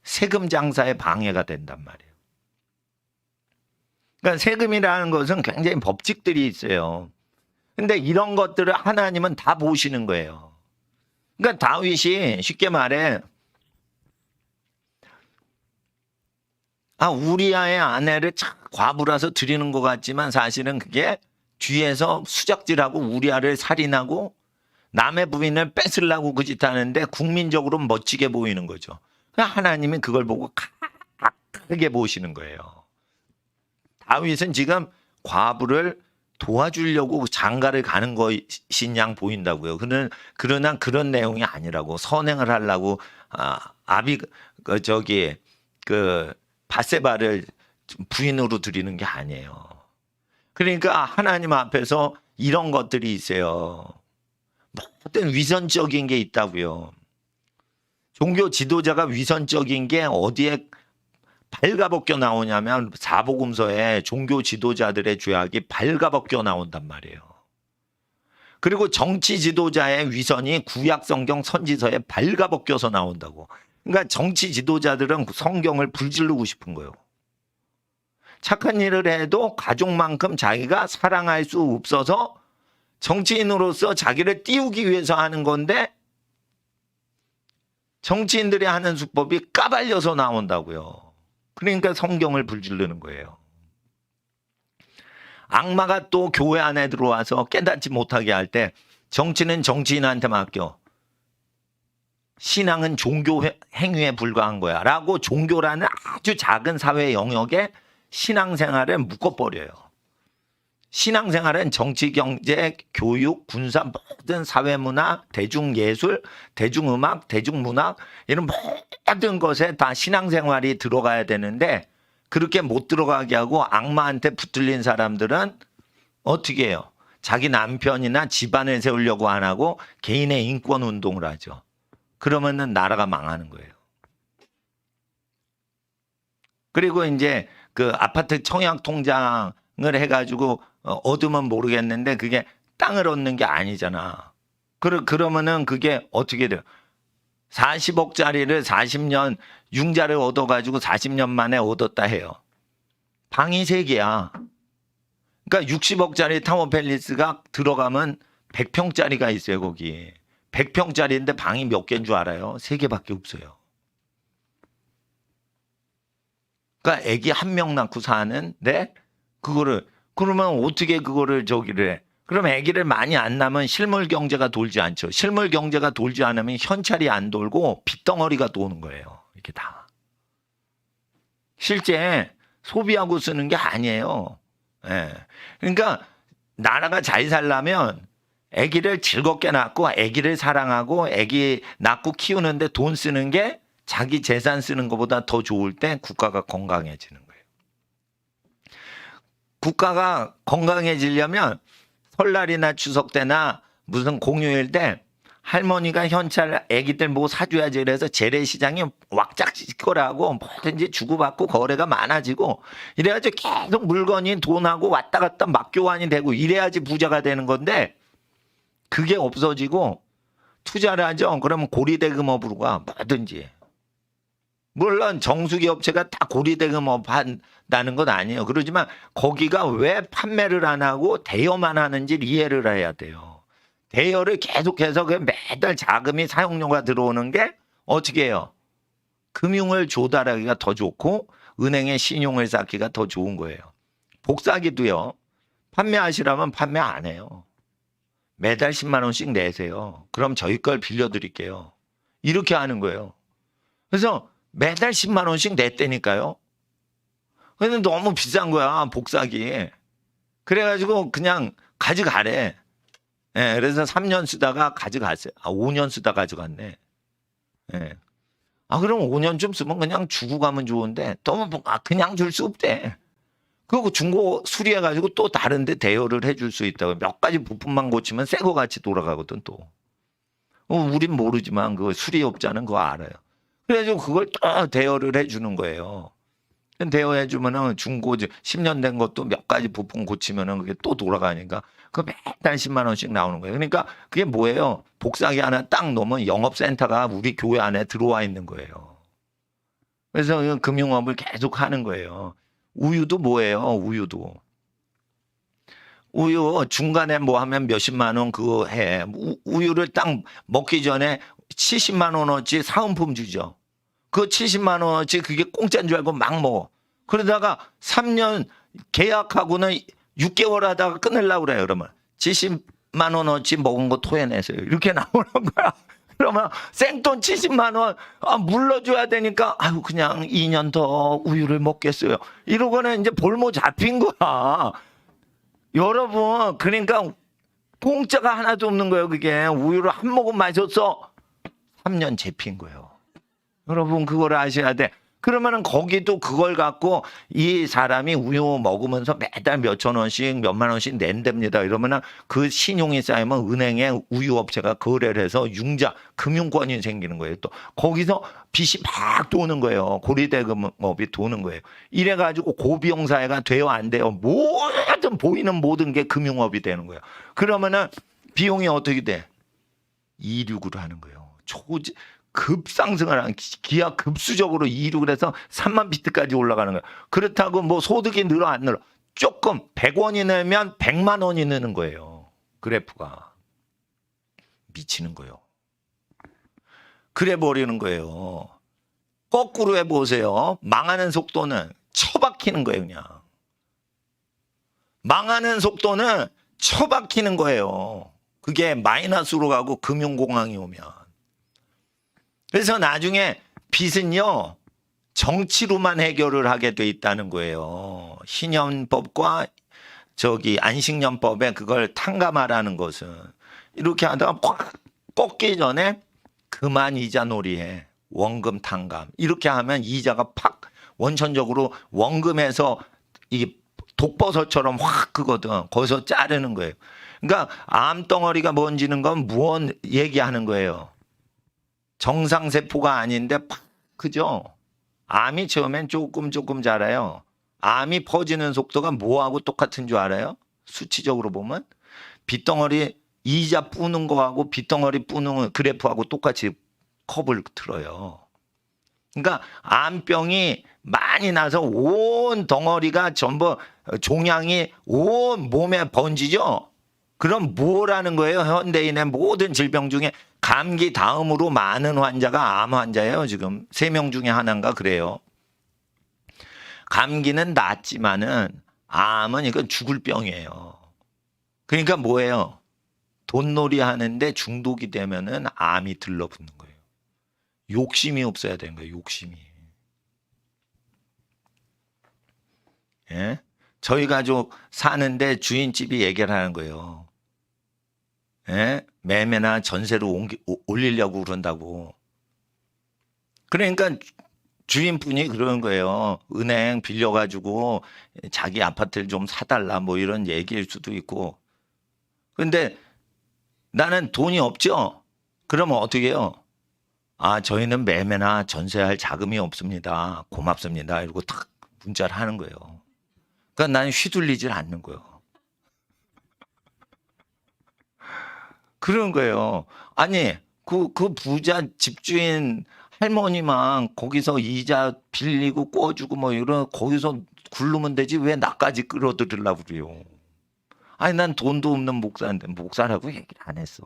세금 장사에 방해가 된단 말이에요. 그러니까 세금이라는 것은 굉장히 법칙들이 있어요. 근데 이런 것들을 하나님은 다 보시는 거예요. 그러니까 다윗이 쉽게 말해 우리아의 아내를 참 과부라서 드리는 것 같지만 사실은 그게 뒤에서 수작질하고 우리아를 살인하고 남의 부인을 뺏으려고 그 짓 하는데 국민적으로 멋지게 보이는 거죠. 하나님이 그걸 보고 크게 보시는 거예요. 다윗은 지금 과부를 도와주려고 장가를 가는 것인 양 보인다고요. 그러나 그런 내용이 아니라고, 선행을 하려고 바세바를 부인으로 드리는 게 아니에요. 그러니까 하나님 앞에서 이런 것들이 있어요. 어떤 위선적인 게 있다고요. 종교 지도자가 위선적인 게 어디에 발가벗겨 나오냐면 사복음서에 종교 지도자들의 죄악이 발가벗겨 나온단 말이에요. 그리고 정치 지도자의 위선이 구약 성경 선지서에 발가벗겨서 나온다고. 그러니까 정치 지도자들은 성경을 불지르고 싶은 거예요. 착한 일을 해도 가족만큼 자기가 사랑할 수 없어서 정치인으로서 자기를 띄우기 위해서 하는 건데 정치인들이 하는 수법이 까발려서 나온다고요. 그러니까 성경을 불지르는 거예요. 악마가 또 교회 안에 들어와서 깨닫지 못하게 할 때 정치는 정치인한테 맡겨. 신앙은 종교 행위에 불과한 거야 라고 종교라는 아주 작은 사회 영역에 신앙생활을 묶어버려요. 신앙생활은 정치, 경제, 교육, 군사, 모든 사회문화, 대중예술, 대중음악, 대중문학 이런 모든 것에 다 신앙생활이 들어가야 되는데 그렇게 못 들어가게 하고 악마한테 붙들린 사람들은 어떻게 해요? 자기 남편이나 집안을 세우려고 안 하고 개인의 인권 운동을 하죠. 그러면은 나라가 망하는 거예요. 그리고 이제 그 아파트 청약 통장을 해가지고 얻으면 모르겠는데 그게 땅을 얻는 게 아니잖아. 그러면은 그게 어떻게 돼요? 40억짜리를 40년 융자를 얻어가지고 40년 만에 얻었다 해요. 방이 3개야. 그러니까 60억짜리 타워팰리스가 들어가면 100평짜리가 있어요, 거기. 100평짜리인데 방이 몇 개인 줄 알아요? 3개밖에 없어요. 그러니까 애기 1명 낳고 사는데 그러면 어떻게 그거를 저기를 해? 그럼 애기를 많이 안 낳으면 실물 경제가 돌지 않죠. 실물 경제가 돌지 않으면 현찰이 안 돌고 빚덩어리가 도는 거예요. 이렇게 다. 실제 소비하고 쓰는 게 아니에요. 예. 그러니까 나라가 잘 살려면 애기를 즐겁게 낳고 애기를 사랑하고 애기 낳고 키우는데 돈 쓰는 게 자기 재산 쓰는 것보다 더 좋을 때 국가가 건강해지는 거예요. 국가가 건강해지려면 설날이나 추석 때나 무슨 공휴일 때 할머니가 현찰 애기들 뭐 사줘야지 그래서 재래시장이 왁작지껄하고 뭐든지 주고받고 거래가 많아지고 이래야지 계속 물건이 돈하고 왔다 갔다 막 교환이 되고 이래야지 부자가 되는 건데 그게 없어지고 투자를 하죠. 그러면 고리대금업으로 가 뭐든지. 물론 정수기 업체가 다 고리대금업 한다는 건 아니에요. 그러지만 거기가 왜 판매를 안 하고 대여만 하는지 이해를 해야 돼요. 대여를 계속해서 매달 자금이 사용료가 들어오는 게 어떻게 해요? 금융을 조달하기가 더 좋고 은행에 신용을 쌓기가 더 좋은 거예요. 복사기도요. 판매하시라면 판매 안 해요. 매달 10만 원씩 내세요. 그럼 저희 걸 빌려드릴게요. 이렇게 하는 거예요. 그래서 매달 10만 원씩 냈다니까요. 근데 너무 비싼 거야, 복사기. 그래가지고 그냥 가져가래. 예, 그래서 3년 쓰다가 가져갔어요. 5년 쓰다 가져갔네. 예. 그럼 5년쯤 쓰면 그냥 주고 가면 좋은데, 그냥 줄 수 없대. 그리고 중고 수리해가지고 또 다른데 대여를 해줄 수 있다고. 몇 가지 부품만 고치면 새 거 같이 돌아가거든, 또. 우린 모르지만 그 수리업자는 그거 알아요. 그래가지고 그걸 또 대여를 해주는 거예요. 대여해주면은 중고 10년 된 것도 몇 가지 부품 고치면은 그게 또 돌아가니까 그 매달 10만 원씩 나오는 거예요. 그러니까 그게 뭐예요? 복사기 하나 딱 놓으면 영업센터가 우리 교회 안에 들어와 있는 거예요. 그래서 금융업을 계속 하는 거예요. 우유도 뭐예요? 우유 중간에 뭐 하면 몇십만 원 그거 해. 우유를 딱 먹기 전에 70만 원어치 사은품 주죠. 그 70만 원어치 그게 공짜인 줄 알고 막 먹어. 그러다가 3년 계약하고는 6개월 하다가 끊으려고 그래요. 그러면 70만 원어치 먹은 거 토해내세요. 이렇게 나오는 거야. 그러면 생돈 70만 원 물러줘야 되니까 아유 그냥 2년 더 우유를 먹겠어요. 이러고는 이제 볼모 잡힌 거야. 여러분 그러니까 공짜가 하나도 없는 거예요. 그게 우유를 한 모금 마셨어. 3년 잡힌 거예요. 여러분 그걸 아셔야 돼. 그러면은 거기도 그걸 갖고 이 사람이 우유 먹으면서 매달 몇천 원씩 몇만 원씩 낸답니다. 이러면은 그 신용이 쌓이면 은행에 우유업체가 거래를 해서 융자 금융권이 생기는 거예요. 또 거기서 빚이 막 도는 거예요. 고리대금업이 도는 거예요. 이래가지고 고비용사회가 돼요 안 돼요? 모든 보이는 모든 게 금융업이 되는 거예요. 그러면은 비용이 어떻게 돼? 이륙으로 하는 거예요. 급상승을 하는 기하 급수적으로 이륙을 해서 3만 비트까지 올라가는 거예요. 그렇다고 뭐 소득이 늘어 안 늘어. 조금 100원이 늘면 100만 원이 느는 거예요. 그래프가. 미치는 거예요. 그래 버리는 거예요. 거꾸로 해보세요. 망하는 속도는 처박히는 거예요. 그냥. 망하는 속도는 처박히는 거예요. 그게 마이너스로 가고 금융공황이 오면. 그래서 나중에 빚은요 정치로만 해결을 하게 돼 있다는 거예요. 신연법과 안식년법에 그걸 탕감하라는 것은 이렇게 하다가 꽉 꺾기 전에 그만 이자 놀이해. 원금 탕감. 이렇게 하면 이자가 팍 원천적으로 원금에서 이 독버섯처럼 확 크거든. 거기서 자르는 거예요. 그러니까 암덩어리가 번지는 건 무언 얘기하는 거예요. 정상세포가 아닌데 팍 크죠. 암이 처음엔 조금 자라요. 암이 퍼지는 속도가 뭐하고 똑같은 줄 알아요? 수치적으로 보면 빗덩어리 이자 뿌는 거하고 빗덩어리 뿌는 그래프하고 똑같이 컵을 틀어요. 그러니까 암병이 많이 나서 온 덩어리가 전부 종양이 온 몸에 번지죠. 그럼 뭐라는 거예요? 현대인의 모든 질병 중에 감기 다음으로 많은 환자가 암 환자예요. 지금 3명 중에 하나인가 그래요. 감기는 낫지만은 암은 이건 죽을 병이에요. 그러니까 뭐예요? 돈놀이 하는데 중독이 되면은 암이 들러붙는 거예요. 욕심이 없어야 되는 거예요. 욕심이. 예? 저희 가족 사는데 주인집이 얘기를 하는 거예요. 예? 매매나 전세로 올리려고 그런다고. 그러니까 주인분이 그러는 거예요. 은행 빌려가지고 자기 아파트를 좀 사달라 뭐 이런 얘기일 수도 있고. 근데 나는 돈이 없죠? 그러면 어떻게 해요? 저희는 매매나 전세할 자금이 없습니다. 고맙습니다. 이러고 탁 문자를 하는 거예요. 그러니까 나는 휘둘리질 않는 거예요. 그런 거예요. 아니, 그 부자 집주인 할머니만 거기서 이자 빌리고 꿔주고 뭐 이런 거기서 굴르면 되지 왜 나까지 끌어들이려고 그래요. 아니, 난 돈도 없는 목사인데 목사라고 얘기를 안 했어.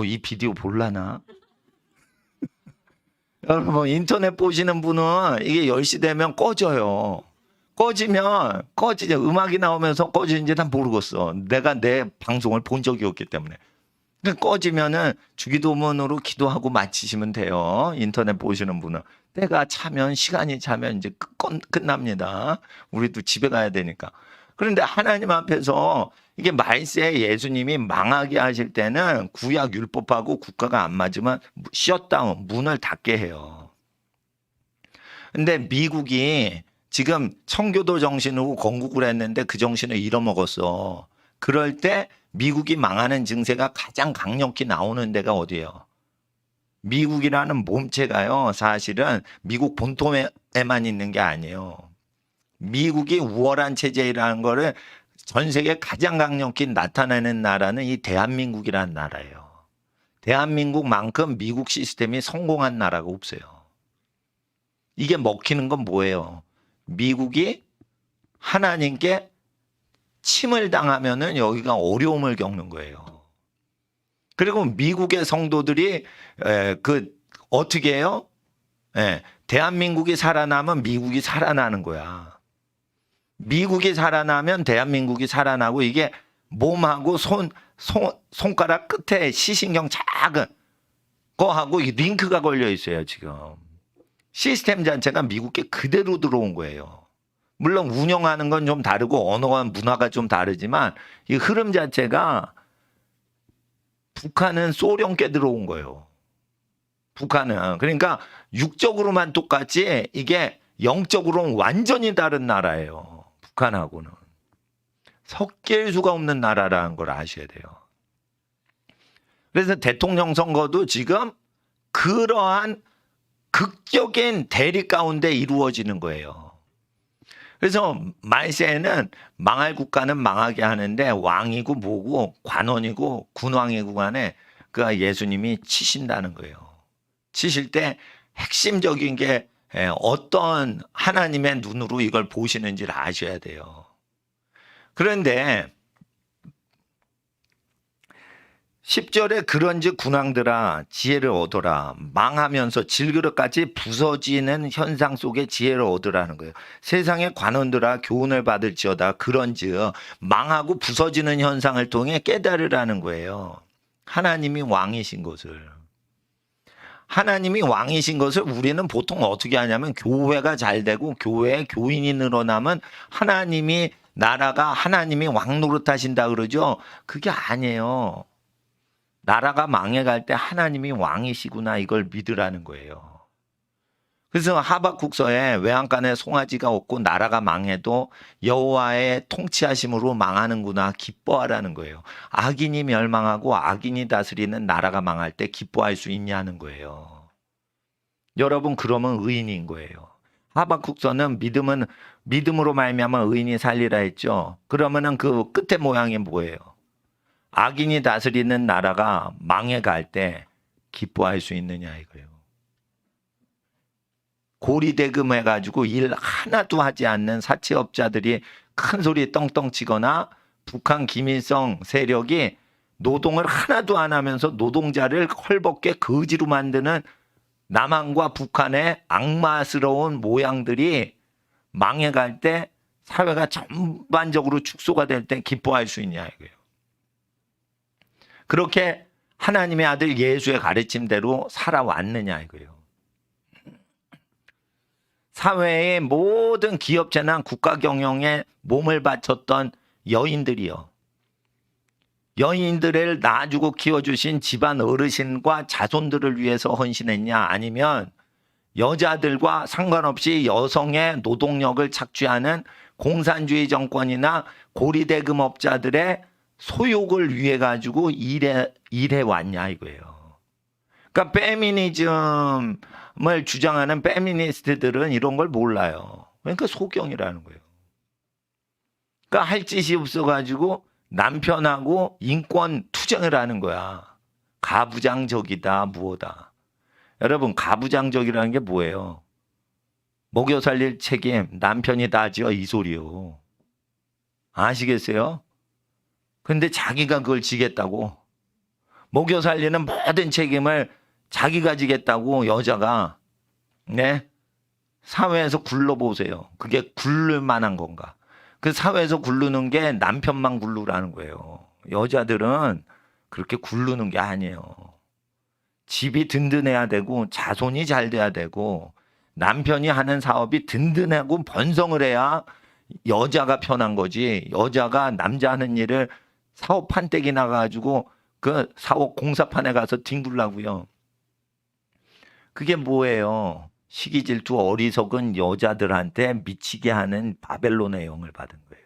이 비디오 볼라나? 여러분 인터넷 보시는 분은 이게 10시 되면 꺼져요. 꺼지면 꺼지죠. 음악이 나오면서 꺼지는지 난 모르겠어. 내가 내 방송을 본 적이 없기 때문에. 근데 꺼지면은 주기도문으로 기도하고 마치시면 돼요. 인터넷 보시는 분은. 때가 차면, 시간이 차면 이제 끝납니다. 우리도 집에 가야 되니까. 그런데 하나님 앞에서 이게 말세 예수님이 망하게 하실 때는 구약 율법하고 국가가 안 맞으면 셧다운, 문을 닫게 해요. 근데 미국이 지금 청교도 정신으로 건국을 했는데 그 정신을 잃어먹었어. 그럴 때 미국이 망하는 증세가 가장 강력히 나오는 데가 어디예요? 미국이라는 몸체가요, 사실은 미국 본토에만 있는 게 아니에요. 미국이 우월한 체제라는 거를 전 세계 가장 강력히 나타내는 나라는 이 대한민국이라는 나라예요. 대한민국만큼 미국 시스템이 성공한 나라가 없어요. 이게 먹히는 건 뭐예요? 미국이 하나님께 침을 당하면은 여기가 어려움을 겪는 거예요. 그리고 미국의 성도들이 어떻게 해요? 대한민국이 살아나면 미국이 살아나는 거야. 미국이 살아나면 대한민국이 살아나고 이게 몸하고 손가락 끝에 시신경 작은 거하고 링크가 걸려 있어요, 지금. 시스템 자체가 미국에 그대로 들어온 거예요. 물론 운영하는 건 좀 다르고 언어와 문화가 좀 다르지만 이 흐름 자체가 북한은 소련께 들어온 거예요. 북한은. 그러니까 육적으로만 똑같지 이게 영적으로는 완전히 다른 나라예요. 북한하고는. 섞일 수가 없는 나라라는 걸 아셔야 돼요. 그래서 대통령 선거도 지금 그러한 극적인 대립 가운데 이루어지는 거예요. 그래서 말세에는 망할 국가는 망하게 하는데 왕이고 뭐고 관원이고 군왕이고 간에 그 예수님이 치신다는 거예요. 치실 때 핵심적인 게 어떤 하나님의 눈으로 이걸 보시는지를 아셔야 돼요. 그런데 10절에 그런즉 군왕들아 지혜를 얻어라. 망하면서 질그릇같이 부서지는 현상 속에 지혜를 얻으라는 거예요. 세상의 관원들아 교훈을 받을지어다. 그런즉 망하고 부서지는 현상을 통해 깨달으라는 거예요. 하나님이 왕이신 것을. 하나님이 왕이신 것을 우리는 보통 어떻게 하냐면 교회가 잘 되고 교회에 교인이 늘어나면 하나님이 나라가 하나님이 왕 노릇하신다 그러죠. 그게 아니에요. 나라가 망해갈 때 하나님이 왕이시구나 이걸 믿으라는 거예요. 그래서 하박국서에 외양간에 송아지가 없고 나라가 망해도 여호와의 통치하심으로 망하는구나 기뻐하라는 거예요. 악인이 멸망하고 악인이 다스리는 나라가 망할 때 기뻐할 수 있냐는 거예요. 여러분 그러면 의인인 거예요. 하박국서는 믿음으로 말미암아 의인이 살리라 했죠. 그러면은 그 끝에 모양이 뭐예요? 악인이 다스리는 나라가 망해갈 때 기뻐할 수 있느냐 이거예요. 고리대금 해가지고 일 하나도 하지 않는 사채업자들이 큰 소리 떵떵 치거나 북한 김일성 세력이 노동을 하나도 안 하면서 노동자를 헐벗게 거지로 만드는 남한과 북한의 악마스러운 모양들이 망해갈 때 사회가 전반적으로 축소가 될 때 기뻐할 수 있냐 이거예요. 그렇게 하나님의 아들 예수의 가르침대로 살아왔느냐 이거예요. 사회의 모든 기업체나 국가 경영에 몸을 바쳤던 여인들이요. 여인들을 낳아주고 키워주신 집안 어르신과 자손들을 위해서 헌신했냐 아니면 여자들과 상관없이 여성의 노동력을 착취하는 공산주의 정권이나 고리대금업자들의 소욕을 위해 가지고 일해 왔냐 이거예요. 그러니까 페미니즘을 주장하는 페미니스트들은 이런 걸 몰라요. 그러니까 소경이라는 거예요. 그러니까 할 짓이 없어 가지고 남편하고 인권 투쟁을 하는 거야. 가부장적이다 무엇다. 여러분 가부장적이라는 게 뭐예요? 먹여 살릴 책임 남편이 다 지어 이 소리요. 아시겠어요? 근데 자기가 그걸 지겠다고 먹여 살리는 모든 책임을 자기가 지겠다고 여자가 사회에서 굴러보세요. 그게 굴를 만한 건가? 그 사회에서 굴르는 게 남편만 굴르라는 거예요. 여자들은 그렇게 굴르는 게 아니에요. 집이 든든해야 되고 자손이 잘 돼야 되고 남편이 하는 사업이 든든하고 번성을 해야 여자가 편한 거지. 여자가 남자 하는 일을 사업 판때기 나가가지고 그 사업 공사판에 가서 뒹굴라고요. 그게 뭐예요? 시기 질투 어리석은 여자들한테 미치게 하는 바벨론의 영을 받은 거예요.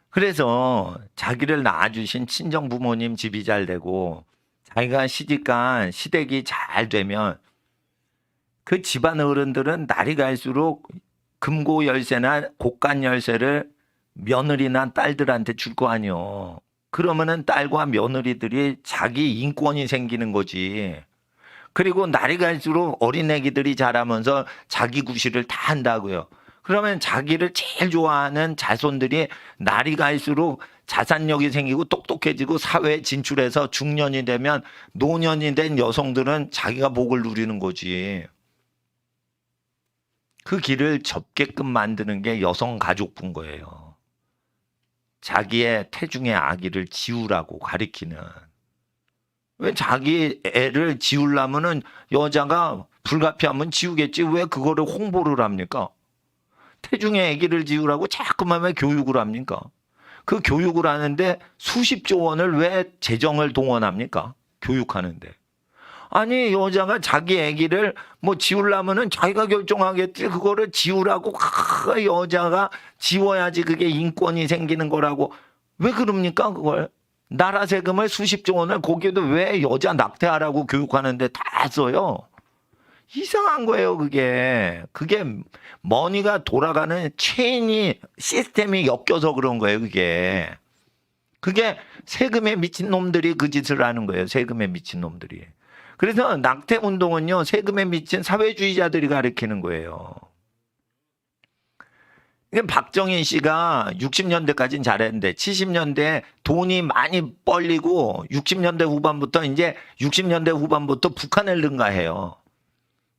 그래서 자기를 낳아주신 친정 부모님 집이 잘 되고 자기가 시집간 시댁이 잘 되면 그 집안 어른들은 날이 갈수록 금고 열쇠나 곡간 열쇠를 며느리나 딸들한테 줄 거 아니요. 그러면은 딸과 며느리들이 자기 인권이 생기는 거지. 그리고 날이 갈수록 어린애기들이 자라면서 자기 구실을 다 한다고요. 그러면 자기를 제일 좋아하는 자손들이 날이 갈수록 자산력이 생기고 똑똑해지고 사회에 진출해서 중년이 되면 노년이 된 여성들은 자기가 복을 누리는 거지. 그 길을 접게끔 만드는 게 여성가족부인 거예요. 자기의 태중의 아기를 지우라고 가리키는. 왜 자기 애를 지우려면은 여자가 불가피하면 지우겠지. 왜 그거를 홍보를 합니까? 태중의 아기를 지우라고 자꾸만 왜 교육을 합니까? 그 교육을 하는데 수십조 원을 왜 재정을 동원합니까? 교육하는데. 아니 여자가 자기 아기를 뭐 지우려면은 자기가 결정하겠지. 그거를 지우라고 여자가 지워야지 그게 인권이 생기는 거라고. 왜 그럽니까 그걸? 나라 세금을 수십조 원을 거기에도 왜 여자 낙태하라고 교육하는데 다 써요. 이상한 거예요 그게. 그게 머니가 돌아가는 체인이 시스템이 엮여서 그런 거예요 그게. 그게 세금에 미친 놈들이 그 짓을 하는 거예요. 세금에 미친 놈들이. 그래서 낙태 운동은요 세금에 미친 사회주의자들이 가리키는 거예요. 박정희 씨가 60년대까지는 잘했는데 70년대 돈이 많이 뻘리고 60년대 후반부터 이제 60년대 후반부터 북한을 능가해요.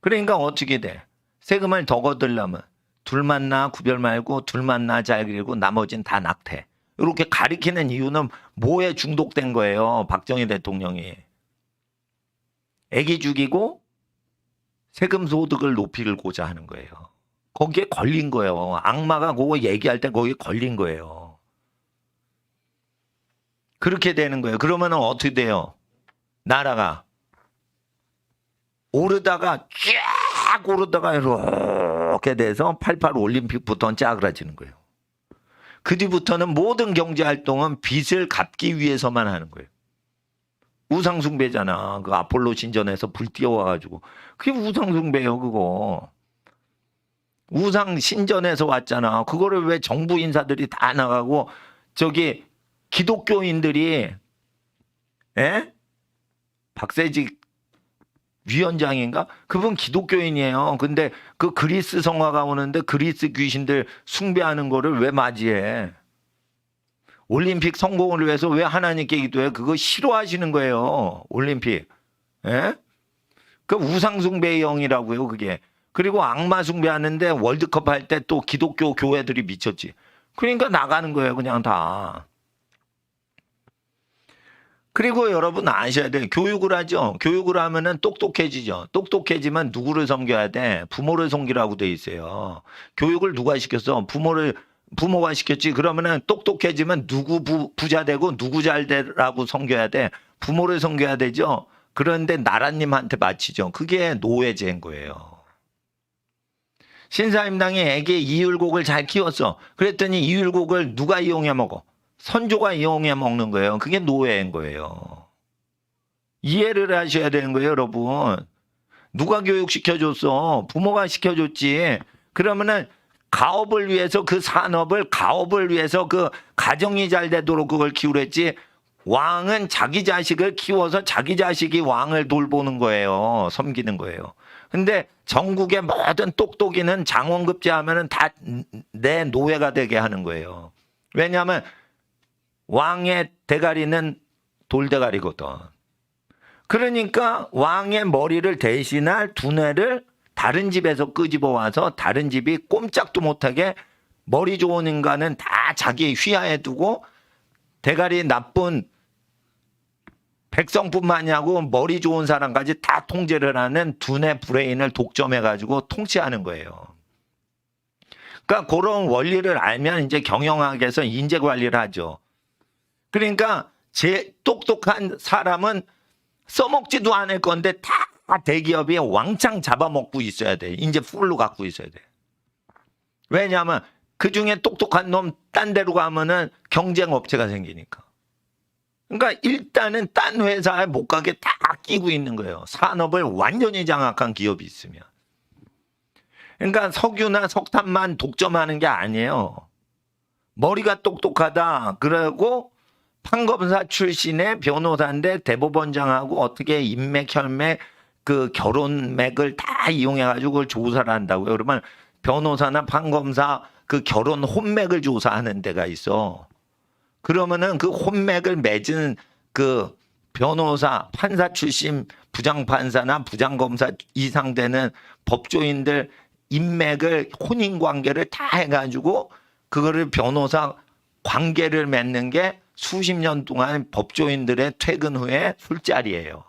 그러니까 어떻게 돼? 세금을 더 거두려면 둘만 낳아 구별 말고 둘만 낳아 잘 기르고 나머지는 다 낙태. 이렇게 가리키는 이유는 뭐에 중독된 거예요. 박정희 대통령이. 애기 죽이고 세금 소득을 높이고자 하는 거예요. 거기에 걸린 거예요. 악마가 그거 얘기할 때 거기에 걸린 거예요. 그렇게 되는 거예요. 그러면 어떻게 돼요? 나라가 오르다가 쫙 오르다가 이렇게 돼서 88 올림픽부터는 짜그라지는 거예요. 그 뒤부터는 모든 경제활동은 빚을 갚기 위해서만 하는 거예요. 우상숭배잖아. 그 아폴로 신전에서 불 띄워와가지고. 그게 우상숭배예요 그거. 우상 신전에서 왔잖아. 그거를 왜 정부 인사들이 다 나가고 저기 기독교인들이 박세직 위원장인가? 그분 기독교인이에요. 근데 그 그리스 성화가 오는데 그리스 귀신들 숭배하는 거를 왜 맞이해? 올림픽 성공을 위해서 왜 하나님께 기도해? 그거 싫어하시는 거예요. 올림픽. 그 우상숭배의 영이라고요 그게. 그리고 악마 숭배하는데 월드컵 할 때 또 기독교 교회들이 미쳤지. 그러니까 나가는 거예요 그냥 다. 그리고 여러분 아셔야 돼요. 교육을 하죠. 교육을 하면은 똑똑해지죠. 똑똑해지면 누구를 섬겨야 돼? 부모를 섬기라고 돼 있어요. 교육을 누가 시켰어? 부모가 시켰지. 그러면은 똑똑해지면 누구 부자 되고 누구 잘 되라고 섬겨야 돼? 부모를 섬겨야 되죠. 그런데 나라님한테 바치죠. 그게 노예제인 거예요. 신사임당이 애기 이율곡을 잘 키웠어. 그랬더니 이율곡을 누가 이용해 먹어? 선조가 이용해 먹는 거예요. 그게 노예인 거예요. 이해를 하셔야 되는 거예요, 여러분. 누가 교육시켜줬어? 부모가 시켜줬지. 그러면은 가업을 위해서 그 산업을 가업을 위해서 그 가정이 잘 되도록 그걸 키우랬지. 왕은 자기 자식을 키워서 자기 자식이 왕을 돌보는 거예요. 섬기는 거예요. 근데 전국의 모든 똑똑이는 장원급제 하면은 다 내 노예가 되게 하는 거예요. 왜냐하면 왕의 대가리는 돌대가리거든. 그러니까 왕의 머리를 대신할 두뇌를 다른 집에서 끄집어 와서 다른 집이 꼼짝도 못하게 머리 좋은 인간은 다 자기 휘하에 두고 대가리 나쁜 백성뿐만이 아니고 머리 좋은 사람까지 다 통제를 하는 두뇌 브레인을 독점해가지고 통치하는 거예요. 그러니까 그런 원리를 알면 이제 경영학에서 인재 관리를 하죠. 그러니까 제 똑똑한 사람은 써먹지도 않을 건데 다 대기업이 왕창 잡아먹고 있어야 돼. 이제 풀로 갖고 있어야 돼. 왜냐하면 그 중에 똑똑한 놈 딴 데로 가면은 경쟁 업체가 생기니까. 그러니까 일단은 딴 회사에 못 가게 다 끼고 있는 거예요. 산업을 완전히 장악한 기업이 있으면. 그러니까 석유나 석탄만 독점하는 게 아니에요. 머리가 똑똑하다. 그러고 판검사 출신의 변호사인데 대법원장하고 어떻게 인맥, 혈맥, 그 결혼맥을 다 이용해가지고 그걸 조사를 한다고요. 그러면 변호사나 판검사 그 결혼 혼맥을 조사하는 데가 있어. 그러면은 그 혼맥을 맺은 그 변호사, 판사 출신 부장판사나 부장검사 이상 되는 법조인들 인맥을 혼인관계를 다 해가지고 그거를 변호사 관계를 맺는 게 수십 년 동안 법조인들의 퇴근 후에 술자리예요.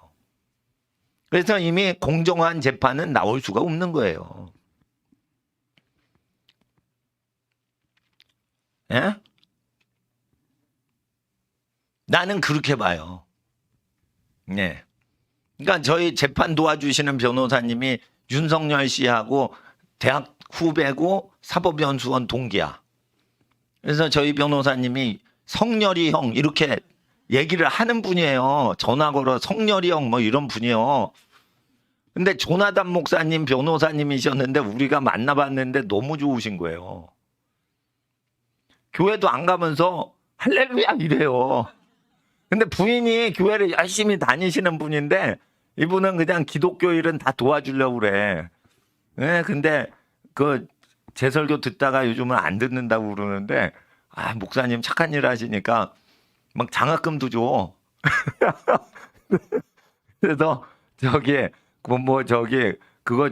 그래서 이미 공정한 재판은 나올 수가 없는 거예요. 예? 나는 그렇게 봐요. 네. 그러니까 저희 재판 도와주시는 변호사님이 윤석열 씨하고 대학 후배고 사법연수원 동기야. 그래서 저희 변호사님이 성렬이 형 이렇게 얘기를 하는 분이에요. 전화 걸어 성렬이 형 뭐 이런 분이에요. 근데 조나단 목사님 변호사님이셨는데 우리가 만나봤는데 너무 좋으신 거예요. 교회도 안 가면서 할렐루야 이래요. 근데 부인이 교회를 열심히 다니시는 분인데 이분은 그냥 기독교 일은 다 도와주려고 그래. 네, 근데 그 제 설교 듣다가 요즘은 안 듣는다고 그러는데 아, 목사님 착한 일 하시니까 막 장학금도 줘. 그래서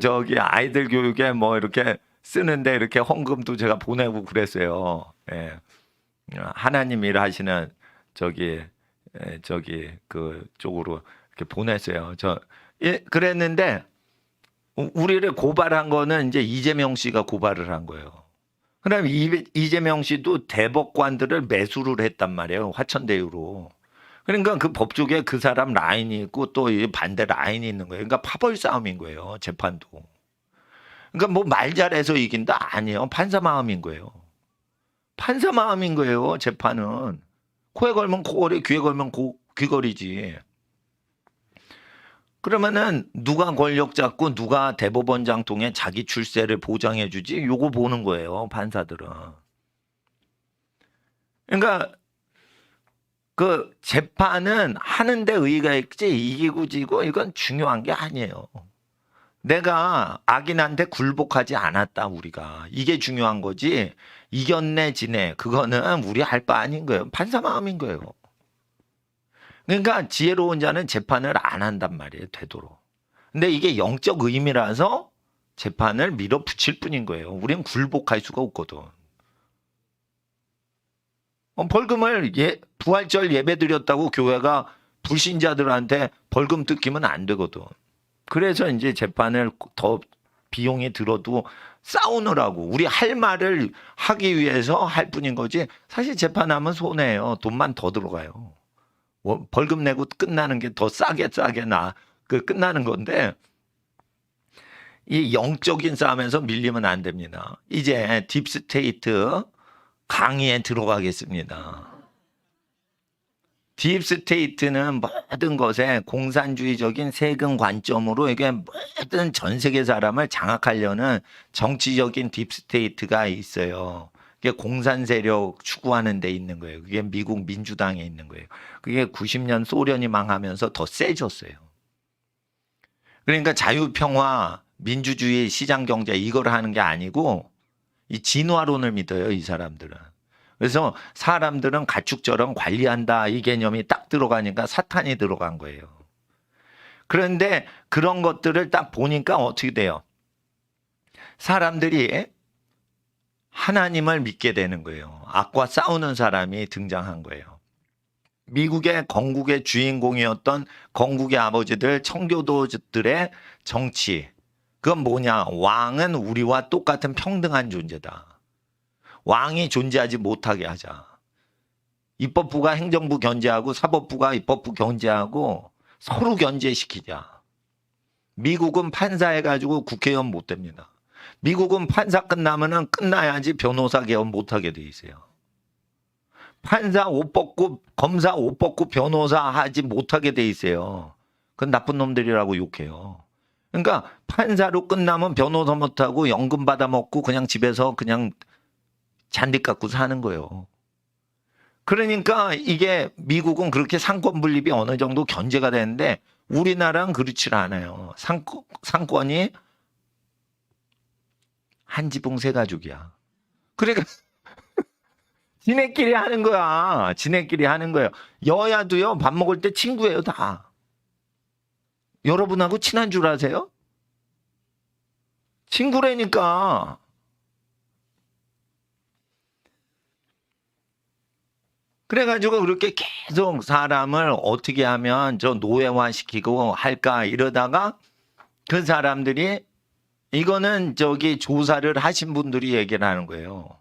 저기 아이들 교육에 뭐 이렇게 쓰는데 이렇게 헌금도 제가 보내고 그랬어요. 예. 하나님 일 하시는 저기 그 쪽으로 이렇게 보냈어요. 그랬는데 우리를 고발한 거는 이제 이재명 씨가 고발을 한 거예요. 그다음에 이재명 씨도 대법관들을 매수를 했단 말이에요. 화천대유로. 그러니까 그 법조계 그 사람 라인이 있고 또 반대 라인이 있는 거예요. 그러니까 파벌 싸움인 거예요. 재판도. 그러니까 뭐 말 잘해서 이긴다? 아니에요. 판사 마음인 거예요. 판사 마음인 거예요. 재판은. 코에 걸면 코걸이, 귀에 걸면 귀걸이지. 그러면은 누가 권력 잡고 누가 대법원장 통해 자기 출세를 보장해 주지? 요거 보는 거예요. 판사들은. 그러니까 그 재판은 하는데 의의가 있지 이기고 지고 이건 중요한 게 아니에요. 내가 악인한테 굴복하지 않았다 우리가. 이게 중요한 거지. 이겼네 지네 그거는 우리 할 바 아닌 거예요. 판사 마음인 거예요. 그러니까 지혜로운 자는 재판을 안 한단 말이에요. 되도록. 근데 이게 영적 의미라서 재판을 밀어붙일 뿐인 거예요. 우리는 굴복할 수가 없거든. 벌금을 부활절 예배 드렸다고 교회가 불신자들한테 벌금 뜯기면 안 되거든. 그래서 이제 재판을 더 비용이 들어도 싸우느라고 우리 할 말을 하기 위해서 할 뿐인 거지 사실 재판하면 손해예요. 돈만 더 들어가요. 벌금 내고 끝나는 게 더 싸게 끝나는 건데 이 영적인 싸움에서 밀리면 안 됩니다. 이제 딥스테이트 강의에 들어가겠습니다. 딥스테이트는 모든 것에 공산주의적인 세금 관점으로 이게 모든 전 세계 사람을 장악하려는 정치적인 딥스테이트가 있어요. 그게 공산 세력 추구하는 데 있는 거예요. 그게 미국 민주당에 있는 거예요. 그게 90년 소련이 망하면서 더 세졌어요. 그러니까 자유평화, 민주주의, 시장경제 이걸 하는 게 아니고 이 진화론을 믿어요. 이 사람들은. 그래서 사람들은 가축처럼 관리한다 이 개념이 딱 들어가니까 사탄이 들어간 거예요. 그런데 그런 것들을 딱 보니까 어떻게 돼요? 사람들이 하나님을 믿게 되는 거예요. 악과 싸우는 사람이 등장한 거예요. 미국의 건국의 주인공이었던 건국의 아버지들 청교도들의 정치. 그건 뭐냐? 왕은 우리와 똑같은 평등한 존재다. 왕이 존재하지 못하게 하자. 입법부가 행정부 견제하고 사법부가 입법부 견제하고 서로 견제시키자. 미국은 판사해가지고 국회의원 못 됩니다. 미국은 판사 끝나면은 끝나야지 변호사 개업 못하게 돼 있어요. 판사 옷 벗고 검사 옷 벗고 변호사 하지 못하게 돼 있어요. 그건 나쁜 놈들이라고 욕해요. 그러니까 판사로 끝나면 변호사 못하고 연금 받아 먹고 그냥 집에서 그냥 잔디 깎고 사는 거예요. 그러니까 이게 미국은 그렇게 상권 분립이 어느 정도 견제가 되는데 우리나라는 그렇지 않아요. 상권이 한 지붕 세 가족이야. 그러니까 지네끼리 하는 거야. 지네끼리 하는 거예요. 여야도요, 밥 먹을 때 친구예요, 다. 여러분하고 친한 줄 아세요? 친구라니까. 그래가지고 그렇게 계속 사람을 어떻게 하면 저 노예화시키고 할까 이러다가 그 사람들이 이거는 저기 조사를 하신 분들이 얘기를 하는 거예요.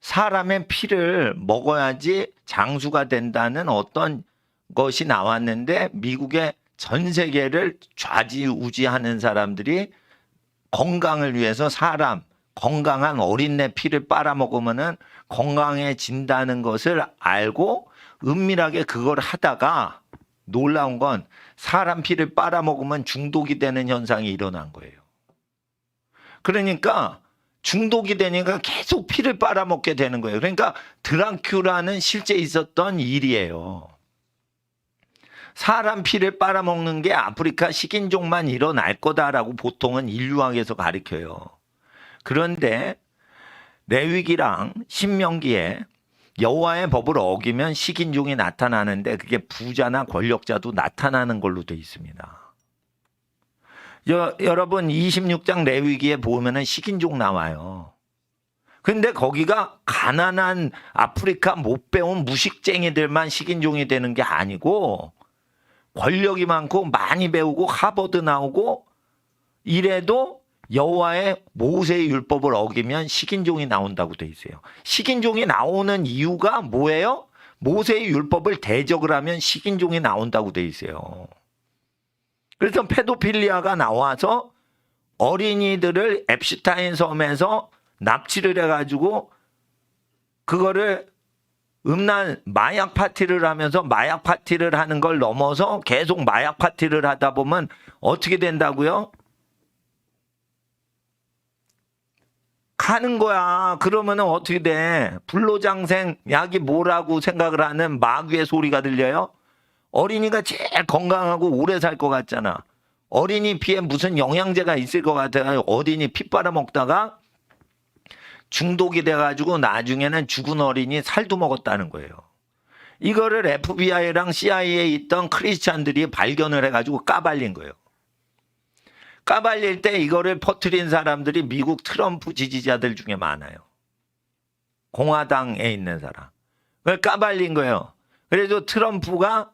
사람의 피를 먹어야지 장수가 된다는 어떤 것이 나왔는데 미국의 전 세계를 좌지우지하는 사람들이 건강을 위해서 사람, 건강한 어린애 피를 빨아먹으면은 건강해진다는 것을 알고 은밀하게 그걸 하다가 놀라운 건 사람 피를 빨아먹으면 중독이 되는 현상이 일어난 거예요. 그러니까 중독이 되니까 계속 피를 빨아먹게 되는 거예요. 그러니까 드라큘라는 실제 있었던 일이에요. 사람 피를 빨아먹는 게 아프리카 식인종만 일어날 거다라고 보통은 인류학에서 가르쳐요. 그런데 레위기랑 신명기에 여호와의 법을 어기면 식인종이 나타나는데 그게 부자나 권력자도 나타나는 걸로 돼 있습니다. 여러분 26장 레위기에 보면은 식인종 나와요. 근데 거기가 가난한 아프리카 못 배운 무식쟁이들만 식인종이 되는 게 아니고 권력이 많고 많이 배우고 하버드 나오고 이래도 여호와의 모세의 율법을 어기면 식인종이 나온다고 돼 있어요. 식인종이 나오는 이유가 뭐예요? 모세의 율법을 대적을 하면 식인종이 나온다고 돼 있어요. 그래서 페도필리아가 나와서 어린이들을 앱슈타인 섬에서 납치를 해가지고 그거를 음란 마약 파티를 하면서 마약 파티를 하는 걸 넘어서 계속 마약 파티를 하다 보면 어떻게 된다고요? 가는 거야. 그러면은 어떻게 돼? 불로장생 약이 뭐라고 생각을 하는 마귀의 소리가 들려요? 어린이가 제일 건강하고 오래 살 것 같잖아. 어린이 피에 무슨 영양제가 있을 것 같아요. 어린이 피 빨아먹다가 중독이 돼가지고 나중에는 죽은 어린이 살도 먹었다는 거예요. 이거를 FBI랑 CIA에 있던 크리스찬들이 발견을 해가지고 까발린 거예요. 까발릴 때 이거를 퍼뜨린 사람들이 미국 트럼프 지지자들 중에 많아요. 공화당에 있는 사람. 그걸 까발린 거예요. 그래서 트럼프가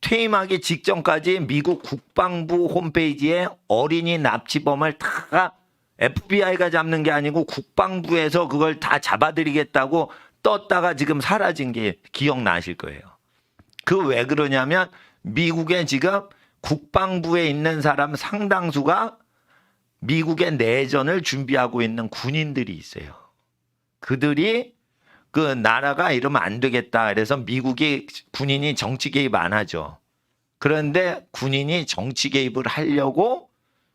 퇴임하기 직전까지 미국 국방부 홈페이지에 어린이 납치범을 다 FBI가 잡는 게 아니고 국방부에서 그걸 다 잡아드리겠다고 떴다가 지금 사라진 게 기억나실 거예요. 그 왜 그러냐면 미국에 지금 국방부에 있는 사람 상당수가 미국의 내전을 준비하고 있는 군인들이 있어요. 그들이 그 나라가 이러면 안 되겠다. 그래서 미국이 군인이 정치 개입 안 하죠. 그런데 군인이 정치 개입을 하려고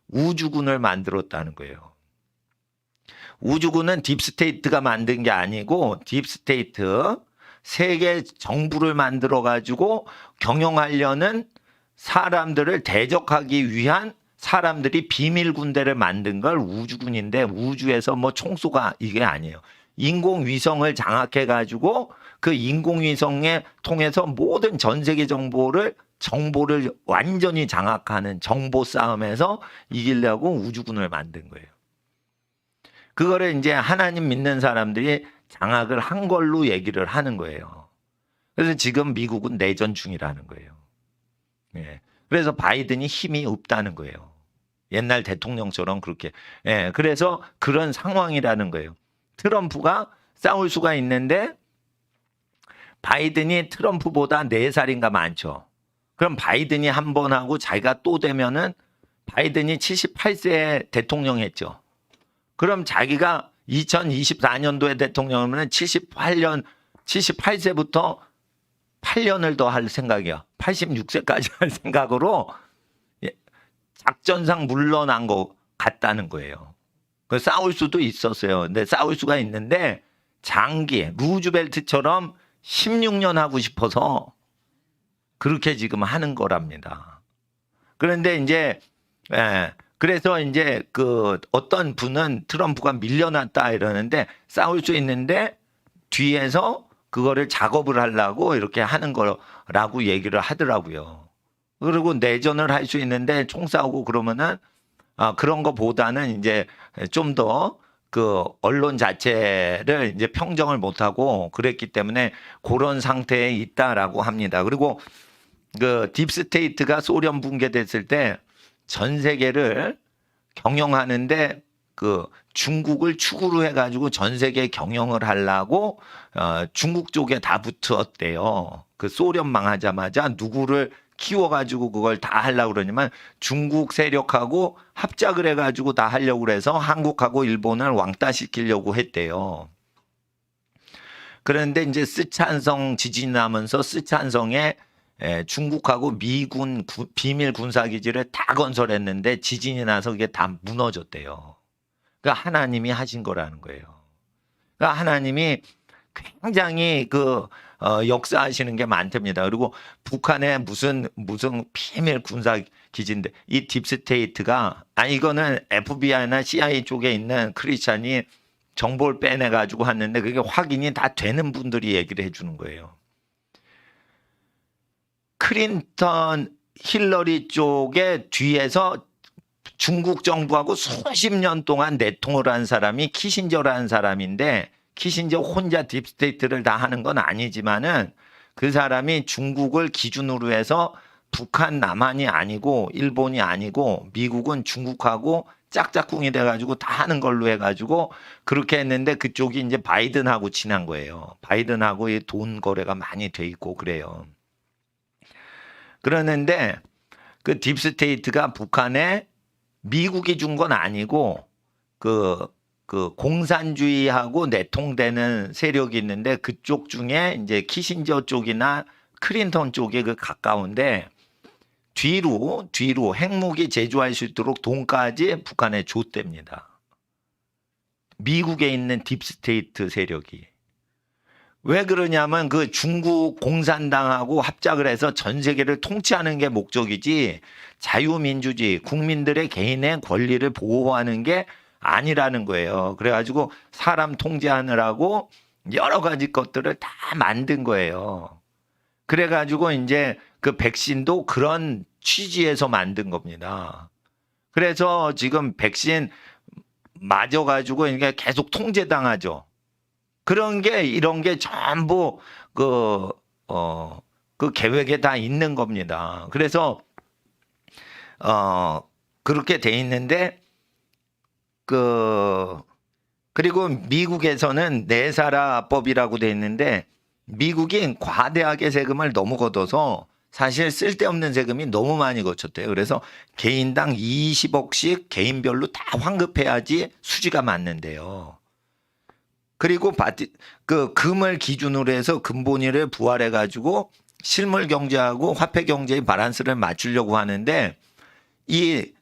우주군을 만들었다는 거예요. 우주군은 딥스테이트가 만든 게 아니고 딥스테이트 세계 정부를 만들어 가지고 경영하려는 사람들을 대적하기 위한 사람들이 비밀 군대를 만든 걸 우주군인데 우주에서 뭐 총쏘가 이게 아니에요. 인공위성을 장악해 가지고 그 인공위성에 통해서 모든 전 세계 정보를 완전히 장악하는 정보 싸움에서 이기려고 우주군을 만든 거예요. 그거를 이제 하나님 믿는 사람들이 장악을 한 걸로 얘기를 하는 거예요. 그래서 지금 미국은 내전 중이라는 거예요. 예. 그래서 바이든이 힘이 없다는 거예요. 옛날 대통령처럼 그렇게. 예. 그래서 그런 상황이라는 거예요. 트럼프가 싸울 수가 있는데 바이든이 트럼프보다 4살인가 많죠. 그럼 바이든이 한 번 하고 자기가 또 되면은 바이든이 78세에 대통령 했죠. 그럼 자기가 2024년도에 대통령이면 78세부터 8년을 더 할 생각이야. 86세까지 할 생각으로 작전상 물러난 것 같다는 거예요. 그 싸울 수도 있었어요. 근데 싸울 수가 있는데 장기 루즈벨트처럼 16년 하고 싶어서 그렇게 지금 하는 거랍니다. 그런데 이제 그래서 이제 그 어떤 분은 트럼프가 밀려났다 이러는데 싸울 수 있는데 뒤에서 그거를 작업을 하려고 이렇게 하는 거라고 얘기를 하더라고요. 그리고 내전을 할 수 있는데 총 싸우고 그러면은 그런 거보다는 이제 좀 더 그 언론 자체를 이제 평정을 못하고 그랬기 때문에 그런 상태에 있다라고 합니다. 그리고 그 딥스테이트가 소련 붕괴됐을 때 전 세계를 경영하는데 그 중국을 축으로 해가지고 전 세계 경영을 하려고 중국 쪽에 다 붙었대요. 그 소련 망하자마자 누구를 키워가지고 그걸 다 하려고 그러지만 중국 세력하고 합작을 해가지고 다 하려고 그래서 한국하고 일본을 왕따시키려고 했대요. 그런데 이제 스촨성 지진이 나면서 스촨성에 중국하고 미군 비밀 군사기지를 다 건설했는데 지진이 나서 그게 다 무너졌대요. 그러니까 하나님이 하신 거라는 거예요. 그러니까 하나님이 굉장히 그 역사하시는 게 많답니다. 그리고 북한에 무슨 비밀 군사 기지인데 이 딥스테이트가 이거는 FBI나 CIA 쪽에 있는 크리스찬이 정보를 빼내 가지고 왔는데 그게 확인이 다 되는 분들이 얘기를 해주는 거예요. 클린턴 힐러리 쪽에 뒤에서 중국 정부하고 수십 년 동안 내통을 한 사람이 키신저라는 사람인데 키신저 혼자 딥스테이트를 다 하는 건 아니지만은 그 사람이 중국을 기준으로 해서 북한 남한이 아니고 일본이 아니고 미국은 중국하고 짝짝꿍이 돼가지고 다 하는 걸로 해가지고 그렇게 했는데 그쪽이 이제 바이든하고 친한 거예요. 바이든하고 이 돈 거래가 많이 돼 있고 그래요. 그러는데 그 딥스테이트가 북한에 미국이 준 건 아니고 그 공산주의하고 내통되는 세력이 있는데 그쪽 중에 이제 키신저 쪽이나 클린턴 쪽이 그 가까운데 뒤로 핵무기 제조할 수 있도록 돈까지 북한에 줬답니다. 미국에 있는 딥스테이트 세력이. 왜 그러냐면 그 중국 공산당하고 합작을 해서 전 세계를 통치하는 게 목적이지 자유민주주의, 국민들의 개인의 권리를 보호하는 게 아니라는 거예요. 그래가지고 사람 통제하느라고 여러 가지 것들을 다 만든 거예요. 그래가지고 이제 그 백신도 그런 취지에서 만든 겁니다. 그래서 지금 백신 맞아가지고 이게 계속 통제당하죠. 이런 게 전부 그 계획에 다 있는 겁니다. 그래서, 그렇게 돼 있는데, 그리고 미국에서는 내사라법이라고 돼 있는데, 미국이 과대하게 세금을 너무 걷어서 사실 쓸데없는 세금이 너무 많이 거쳤대요. 그래서 개인당 20억씩 개인별로 다 환급해야지 수지가 맞는데요. 그리고 그 금을 기준으로 해서 금본위를 부활해 가지고 실물 경제하고 화폐 경제의 밸런스를 맞추려고 하는데 이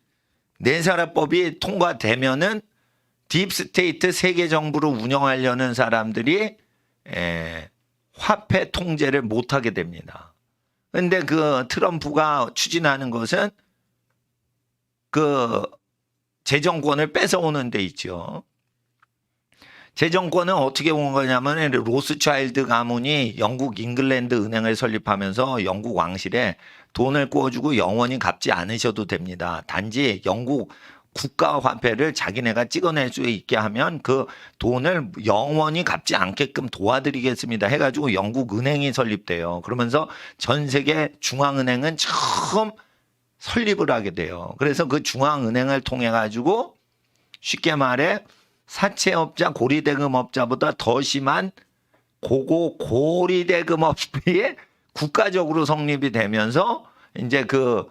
내사라법이 통과되면은 딥스테이트 세계 정부를 운영하려는 사람들이 화폐 통제를 못 하게 됩니다. 근데 그 트럼프가 추진하는 것은 그 재정권을 뺏어오는 데 있죠. 재정권은 어떻게 온 거냐면 로스차일드 가문이 영국 잉글랜드 은행을 설립하면서 영국 왕실에 돈을 구워주고 영원히 갚지 않으셔도 됩니다. 단지 영국 국가 화폐를 자기네가 찍어낼 수 있게 하면 그 돈을 영원히 갚지 않게끔 도와드리겠습니다 해가지고 영국 은행이 설립돼요. 그러면서 전 세계 중앙은행은 처음 설립을 하게 돼요. 그래서 그 중앙은행을 통해 가지고 쉽게 말해 사채업자, 고리대금업자보다 더 심한 고리대금업이 국가적으로 성립이 되면서 이제 그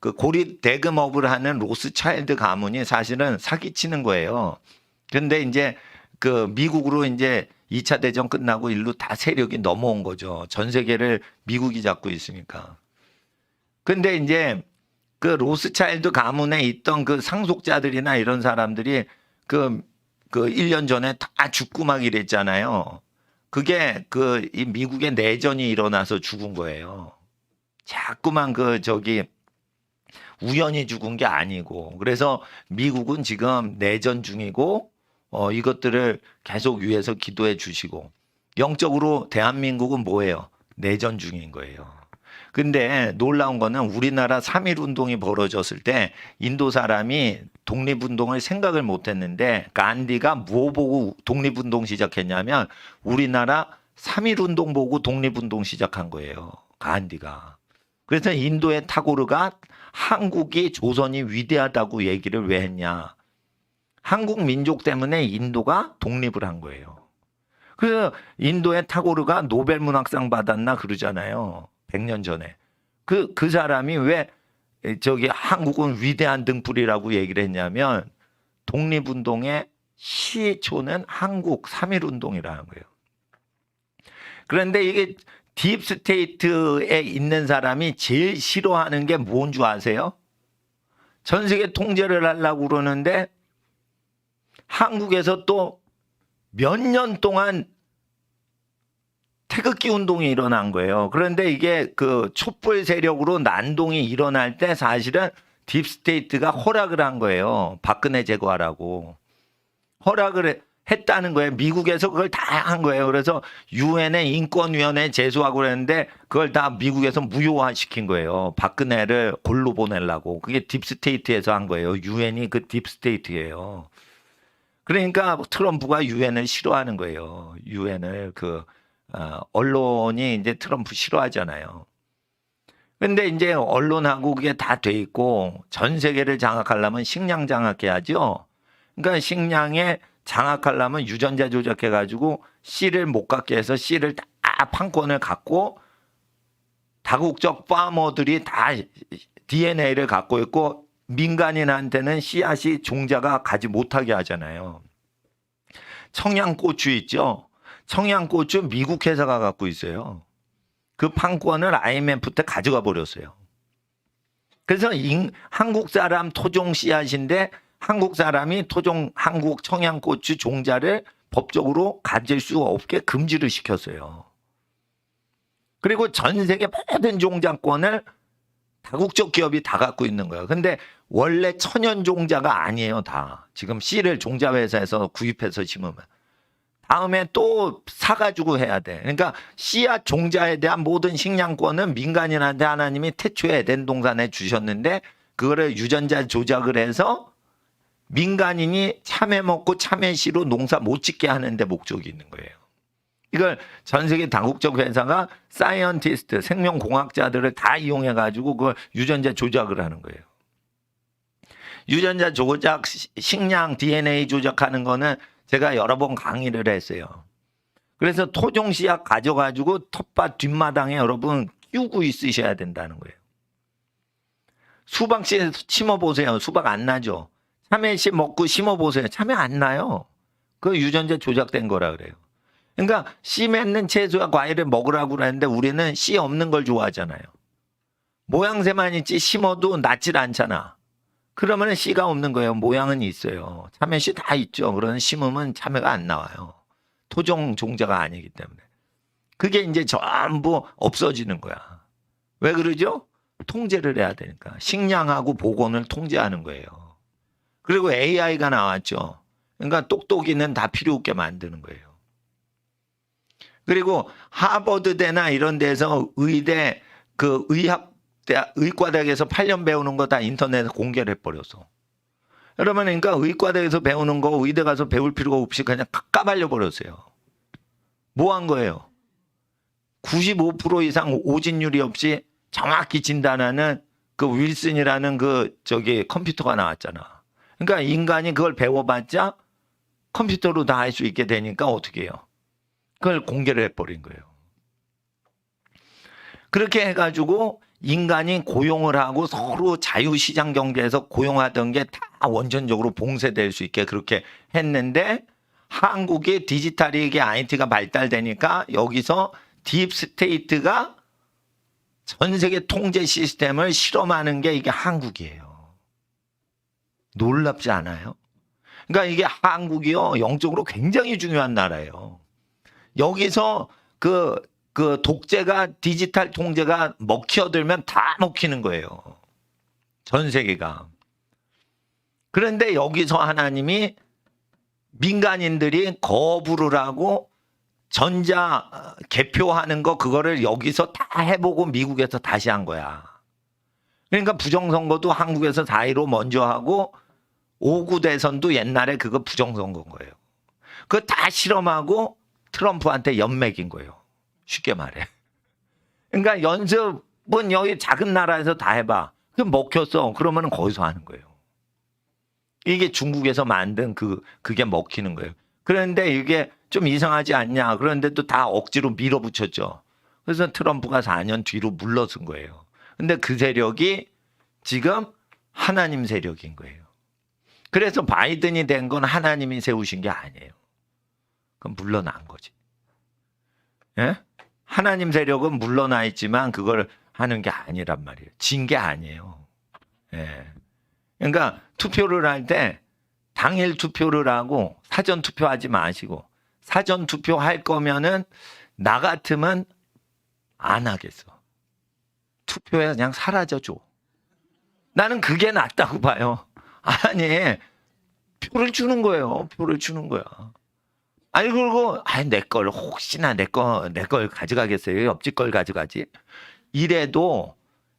고리대금업을 하는 로스차일드 가문이 사실은 사기치는 거예요. 그런데 이제 그 미국으로 이제 2차 대전 끝나고 일로 다 세력이 넘어온 거죠. 전 세계를 미국이 잡고 있으니까. 근데 이제 그 로스차일드 가문에 있던 그 상속자들이나 이런 사람들이 그 1년 전에 다 죽고 막 이랬잖아요. 그게 이 미국의 내전이 일어나서 죽은 거예요. 자꾸만 우연히 죽은 게 아니고. 그래서 미국은 지금 내전 중이고, 이것들을 계속 위해서 기도해 주시고, 영적으로 대한민국은 뭐예요? 내전 중인 거예요. 근데 놀라운 거는 우리나라 3.1 운동이 벌어졌을 때 인도 사람이 독립운동을 생각을 못 했는데 간디가 뭐 보고 독립운동 시작했냐면 우리나라 3.1 운동 보고 독립운동 시작한 거예요. 간디가. 그래서 인도의 타고르가 한국이 조선이 위대하다고 얘기를 왜 했냐. 한국 민족 때문에 인도가 독립을 한 거예요. 그래서 인도의 타고르가 노벨문학상 받았나 그러잖아요. 100년 전에. 그 사람이 왜 한국은 위대한 등불이라고 얘기를 했냐면 독립운동의 시초는 한국 3.1 운동이라는 거예요. 그런데 이게 딥스테이트에 있는 사람이 제일 싫어하는 게 뭔 줄 아세요? 전 세계 통제를 하려고 그러는데 한국에서 또 몇 년 동안 태극기 운동이 일어난 거예요. 그런데 이게 그 촛불 세력으로 난동이 일어날 때 사실은 딥스테이트가 허락을 한 거예요. 박근혜 제거하라고. 허락을 했다는 거예요. 미국에서 그걸 다 한 거예요. 그래서 유엔의 인권위원회 제소하고 그랬는데 그걸 다 미국에서 무효화시킨 거예요. 박근혜를 골로 보내려고. 그게 딥스테이트에서 한 거예요. 유엔이 그 딥스테이트예요. 그러니까 트럼프가 유엔을 싫어하는 거예요. 유엔을 언론이 이제 트럼프 싫어하잖아요. 근데 이제 언론하고 그게 다 돼 있고 전 세계를 장악하려면 식량 장악해야죠. 그러니까 식량에 장악하려면 유전자 조작해가지고 씨를 못 갖게 해서 씨를 다 판권을 갖고 다국적 파머들이 다 DNA를 갖고 있고 민간인한테는 씨앗이 종자가 가지 못하게 하잖아요. 청양고추 있죠. 청양고추 미국 회사가 갖고 있어요. 그 판권을 IMF 때 가져가 버렸어요. 그래서 한국 사람 토종 씨앗인데 한국 사람이 한국 청양고추 종자를 법적으로 가질 수 없게 금지를 시켰어요. 그리고 전 세계 모든 종자권을 다국적 기업이 다 갖고 있는 거예요. 근데 원래 천연 종자가 아니에요, 다. 지금 씨를 종자회사에서 구입해서 심으면. 다음에 또 사가지고 해야 돼. 그러니까 씨앗 종자에 대한 모든 식량권은 민간인한테 하나님이 태초에 에덴 동산에 주셨는데 그거를 유전자 조작을 해서 민간인이 참외 먹고 참외 씨로 농사 못 짓게 하는 데 목적이 있는 거예요. 이걸 전 세계 다국적 회사가 사이언티스트, 생명공학자들을 다 이용해가지고 그걸 유전자 조작을 하는 거예요. 유전자 조작, 식량, DNA 조작하는 거는 제가 여러 번 강의를 했어요. 그래서 토종 씨앗 가져가지고 텃밭 뒷마당에 여러분 끼우고 있으셔야 된다는 거예요. 수박 씨 심어보세요. 수박 안 나죠. 참외 씨 먹고 심어보세요. 참외 안 나요. 그 유전자 조작된 거라 그래요. 그러니까 씨 맺는 채소와 과일을 먹으라고 그러는데 우리는 씨 없는 걸 좋아하잖아요. 모양새만 있지 심어도 낫질 않잖아. 그러면 씨가 없는 거예요. 모양은 있어요. 참외 씨 다 있죠. 그러면 심으면 참외가 안 나와요. 토종 종자가 아니기 때문에. 그게 이제 전부 없어지는 거야. 왜 그러죠? 통제를 해야 되니까. 식량하고 보건을 통제하는 거예요. 그리고 AI가 나왔죠. 그러니까 똑똑이는 다 필요 없게 만드는 거예요. 그리고 하버드대나 이런 데서 의대 의과대학에서 8년 배우는 거 다 인터넷에 공개를 해버려서 여러분, 그러니까 의과대에서 배우는 거 의대 가서 배울 필요가 없이 그냥 까발려 버렸어요. 뭐 한 거예요? 95% 이상 오진율이 없이 정확히 진단하는 그 윌슨이라는 그 컴퓨터가 나왔잖아. 그러니까 인간이 그걸 배워봤자 컴퓨터로 다 할 수 있게 되니까 어떻게 해요? 그걸 공개를 해버린 거예요. 그렇게 해가지고 인간이 고용을 하고 서로 자유시장 경제에서 고용하던 게 다 원천적으로 봉쇄될 수 있게 그렇게 했는데, 한국의 디지털이 이게 IT가 발달되니까 여기서 딥스테이트가 전 세계 통제 시스템을 실험하는 게 이게 한국이에요. 놀랍지 않아요? 그러니까 이게 한국이요, 영적으로 굉장히 중요한 나라예요. 여기서 그 독재가, 디지털 통제가 먹혀들면 다 먹히는 거예요. 전 세계가. 그런데 여기서 하나님이 민간인들이 거부를 하고 전자 개표하는 거 그거를 여기서 다 해보고 미국에서 다시 한 거야. 그러니까 부정선거도 한국에서 4.15 먼저 하고 5구 대선도 옛날에 그거 부정선거인 거예요. 그거 다 실험하고 트럼프한테 연맥인 거예요. 쉽게 말해. 그러니까 연습은 여기 작은 나라에서 다 해봐. 그럼 먹혔어. 그러면 거기서 하는 거예요. 이게 중국에서 만든 그게 먹히는 거예요. 그런데 이게 좀 이상하지 않냐. 그런데도 다 억지로 밀어붙였죠. 그래서 트럼프가 4년 뒤로 물러선 거예요. 근데 그 세력이 지금 하나님 세력인 거예요. 그래서 바이든이 된 건 하나님이 세우신 게 아니에요. 그럼 물러난 거지. 예? 하나님 세력은 물러나 있지만 그걸 하는 게 아니란 말이에요. 진 게 아니에요. 예. 그러니까 투표를 할 때 당일 투표를 하고 사전 투표하지 마시고, 사전 투표할 거면은 나 같으면 안 하겠어. 투표에 그냥 사라져줘. 나는 그게 낫다고 봐요. 아니, 표를 주는 거예요. 표를 주는 거야. 아니, 그리고, 내 걸, 혹시나 내 걸 가져가겠어요? 옆집 걸 가져가지? 이래도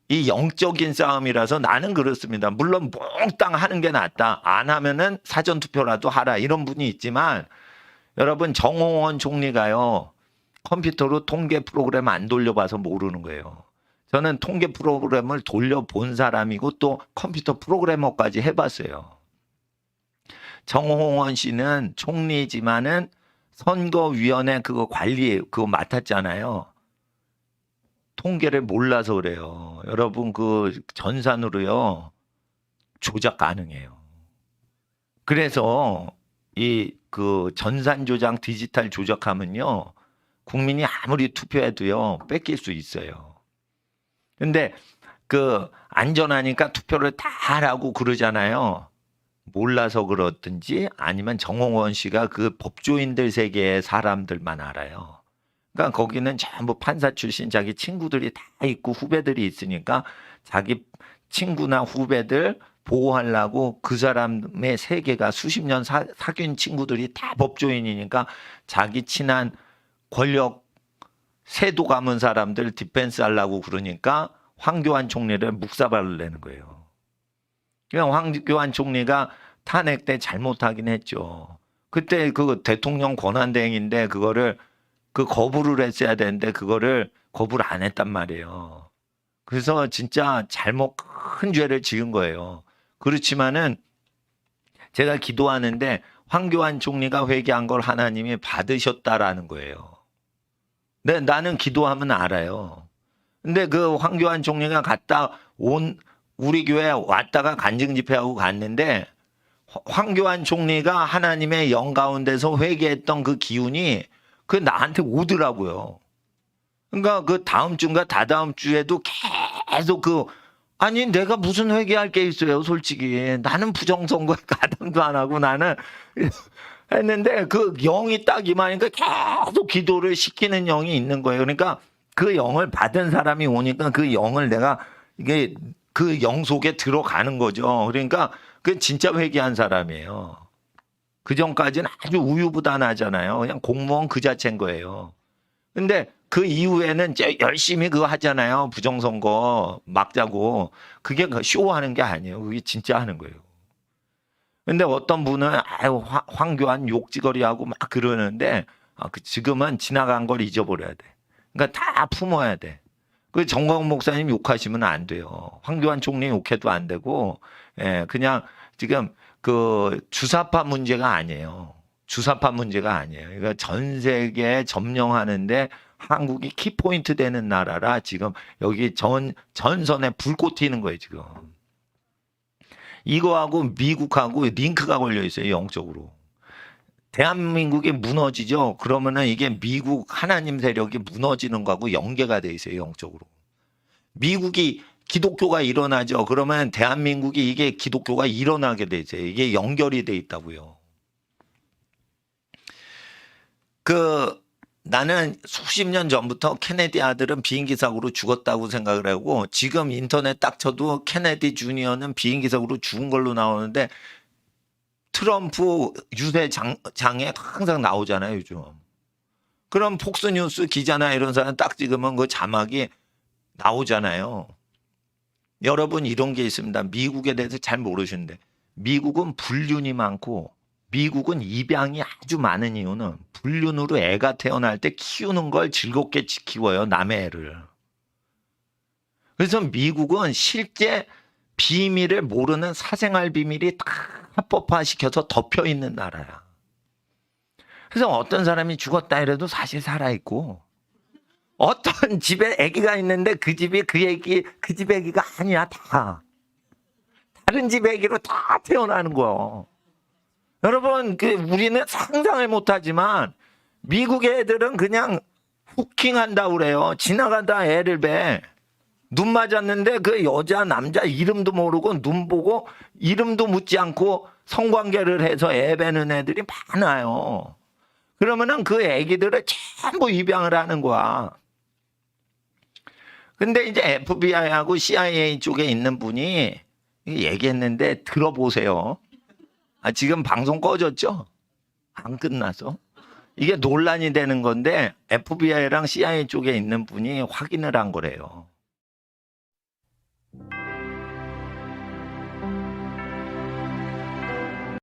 이 영적인 싸움이라서 나는 그렇습니다. 물론 몽땅 하는 게 낫다. 안 하면은 사전투표라도 하라. 이런 분이 있지만, 여러분, 정홍원 총리가요, 컴퓨터로 통계 프로그램 안 돌려봐서 모르는 거예요. 저는 통계 프로그램을 돌려본 사람이고 또 컴퓨터 프로그래머까지 해봤어요. 정홍원 씨는 총리지만은 선거위원회 그거 관리 그거 맡았잖아요. 통계를 몰라서 그래요. 여러분, 그 전산으로요 조작 가능해요. 그래서 이 그 전산 조작, 디지털 조작하면요 국민이 아무리 투표해도요 뺏길 수 있어요. 근데 그 안전하니까 투표를 다 하라고 그러잖아요. 몰라서 그렇든지 아니면 정홍원 씨가 그 법조인들 세계의 사람들만 알아요. 그러니까 거기는 전부 판사 출신 자기 친구들이 다 있고 후배들이 있으니까 자기 친구나 후배들 보호하려고 그 사람의 세계가 수십 년 사귄 친구들이 다 법조인이니까 자기 친한 권력 세도 감은 사람들 디펜스 하려고 그러니까 황교안 총리를 묵사발을 내는 거예요. 그냥 황교안 총리가 탄핵 때 잘못하긴 했죠. 그때 그 대통령 권한대행인데 그거를 거부를 했어야 되는데 그거를 거부를 안 했단 말이에요. 그래서 진짜 잘못 큰 죄를 지은 거예요. 그렇지만은 제가 기도하는데 황교안 총리가 회개한 걸 하나님이 받으셨다라는 거예요. 네, 나는 기도하면 알아요. 근데 그 황교안 총리가 갔다 온 우리 교회 왔다가 간증 집회하고 갔는데 황교안 총리가 하나님의 영 가운데서 회개했던 그 기운이 그 나한테 오더라고요. 그러니까 그 다음 주인가 다다음 주에도 계속 아니 내가 무슨 회개할 게 있어요 솔직히. 나는 부정선거에 가담도 안 하고 나는 했는데 그 영이 딱 임하니까 계속 기도를 시키는 영이 있는 거예요. 그러니까 그 영을 받은 사람이 오니까 그 영을 내가 이게 그 영 속에 들어가는 거죠. 그러니까 그 진짜 회개한 사람이에요. 그 전까지는 아주 우유부단하잖아요. 그냥 공무원 그 자체인 거예요. 근데 그 이후에는 열심히 그거 하잖아요. 부정선거 막자고. 그게 쇼하는 게 아니에요. 그게 진짜 하는 거예요. 근데 어떤 분은 아유 황교안 욕지거리하고 막 그러는데 지금은 지나간 걸 잊어버려야 돼. 그러니까 다 품어야 돼. 그 정광훈 목사님 욕하시면 안 돼요. 황교안 총리 욕해도 안 되고, 예, 그냥 지금 그 주사파 문제가 아니에요. 주사파 문제가 아니에요. 그러니까 전 세계 점령하는데 한국이 키포인트 되는 나라라 지금 여기 전선에 불꽃 튀는 거예요, 지금. 이거하고 미국하고 링크가 걸려 있어요, 영적으로. 대한민국이 무너지죠. 그러면은 이게 미국 하나님 세력이 무너지는 거하고 연계가 돼 있어요, 영적으로. 미국이 기독교가 일어나죠. 그러면 대한민국이 이게 기독교가 일어나게 되죠. 이게 연결이 돼 있다고요. 나는 수십 년 전부터 케네디 아들은 비행기 사고로 죽었다고 생각을 하고 지금 인터넷 딱 쳐도 케네디 주니어는 비행기 사고로 죽은 걸로 나오는데 트럼프 유세 장에 항상 나오잖아요, 요즘. 그럼 폭스뉴스 기자나 이런 사람 딱 찍으면 그 자막이 나오잖아요. 여러분 이런 게 있습니다. 미국에 대해서 잘 모르시는데 미국은 불륜이 많고 미국은 입양이 아주 많은 이유는 불륜으로 애가 태어날 때 키우는 걸 즐겁게 키워요, 남의 애를. 그래서 미국은 실제 비밀을 모르는 사생활 비밀이 다 합법화시켜서 덮여 있는 나라야. 그래서 어떤 사람이 죽었다 이래도 사실 살아있고 어떤 집에 아기가 있는데 그 집이 그 집 아기가 아니야, 다. 다른 집 아기로 다 태어나는 거야. 여러분, 우리는 상상을 못하지만 미국 애들은 그냥 후킹한다고 그래요. 지나가다 애를 배. 눈 맞았는데 그 여자, 남자 이름도 모르고 눈 보고 이름도 묻지 않고 성관계를 해서 애 배는 애들이 많아요. 그러면은 그 애기들을 전부 입양을 하는 거야. 근데 이제 FBI하고 CIA 쪽에 있는 분이 얘기했는데 들어보세요. 지금 방송 꺼졌죠? 안 끝나서. 이게 논란이 되는 건데 FBI랑 CIA 쪽에 있는 분이 확인을 한 거래요.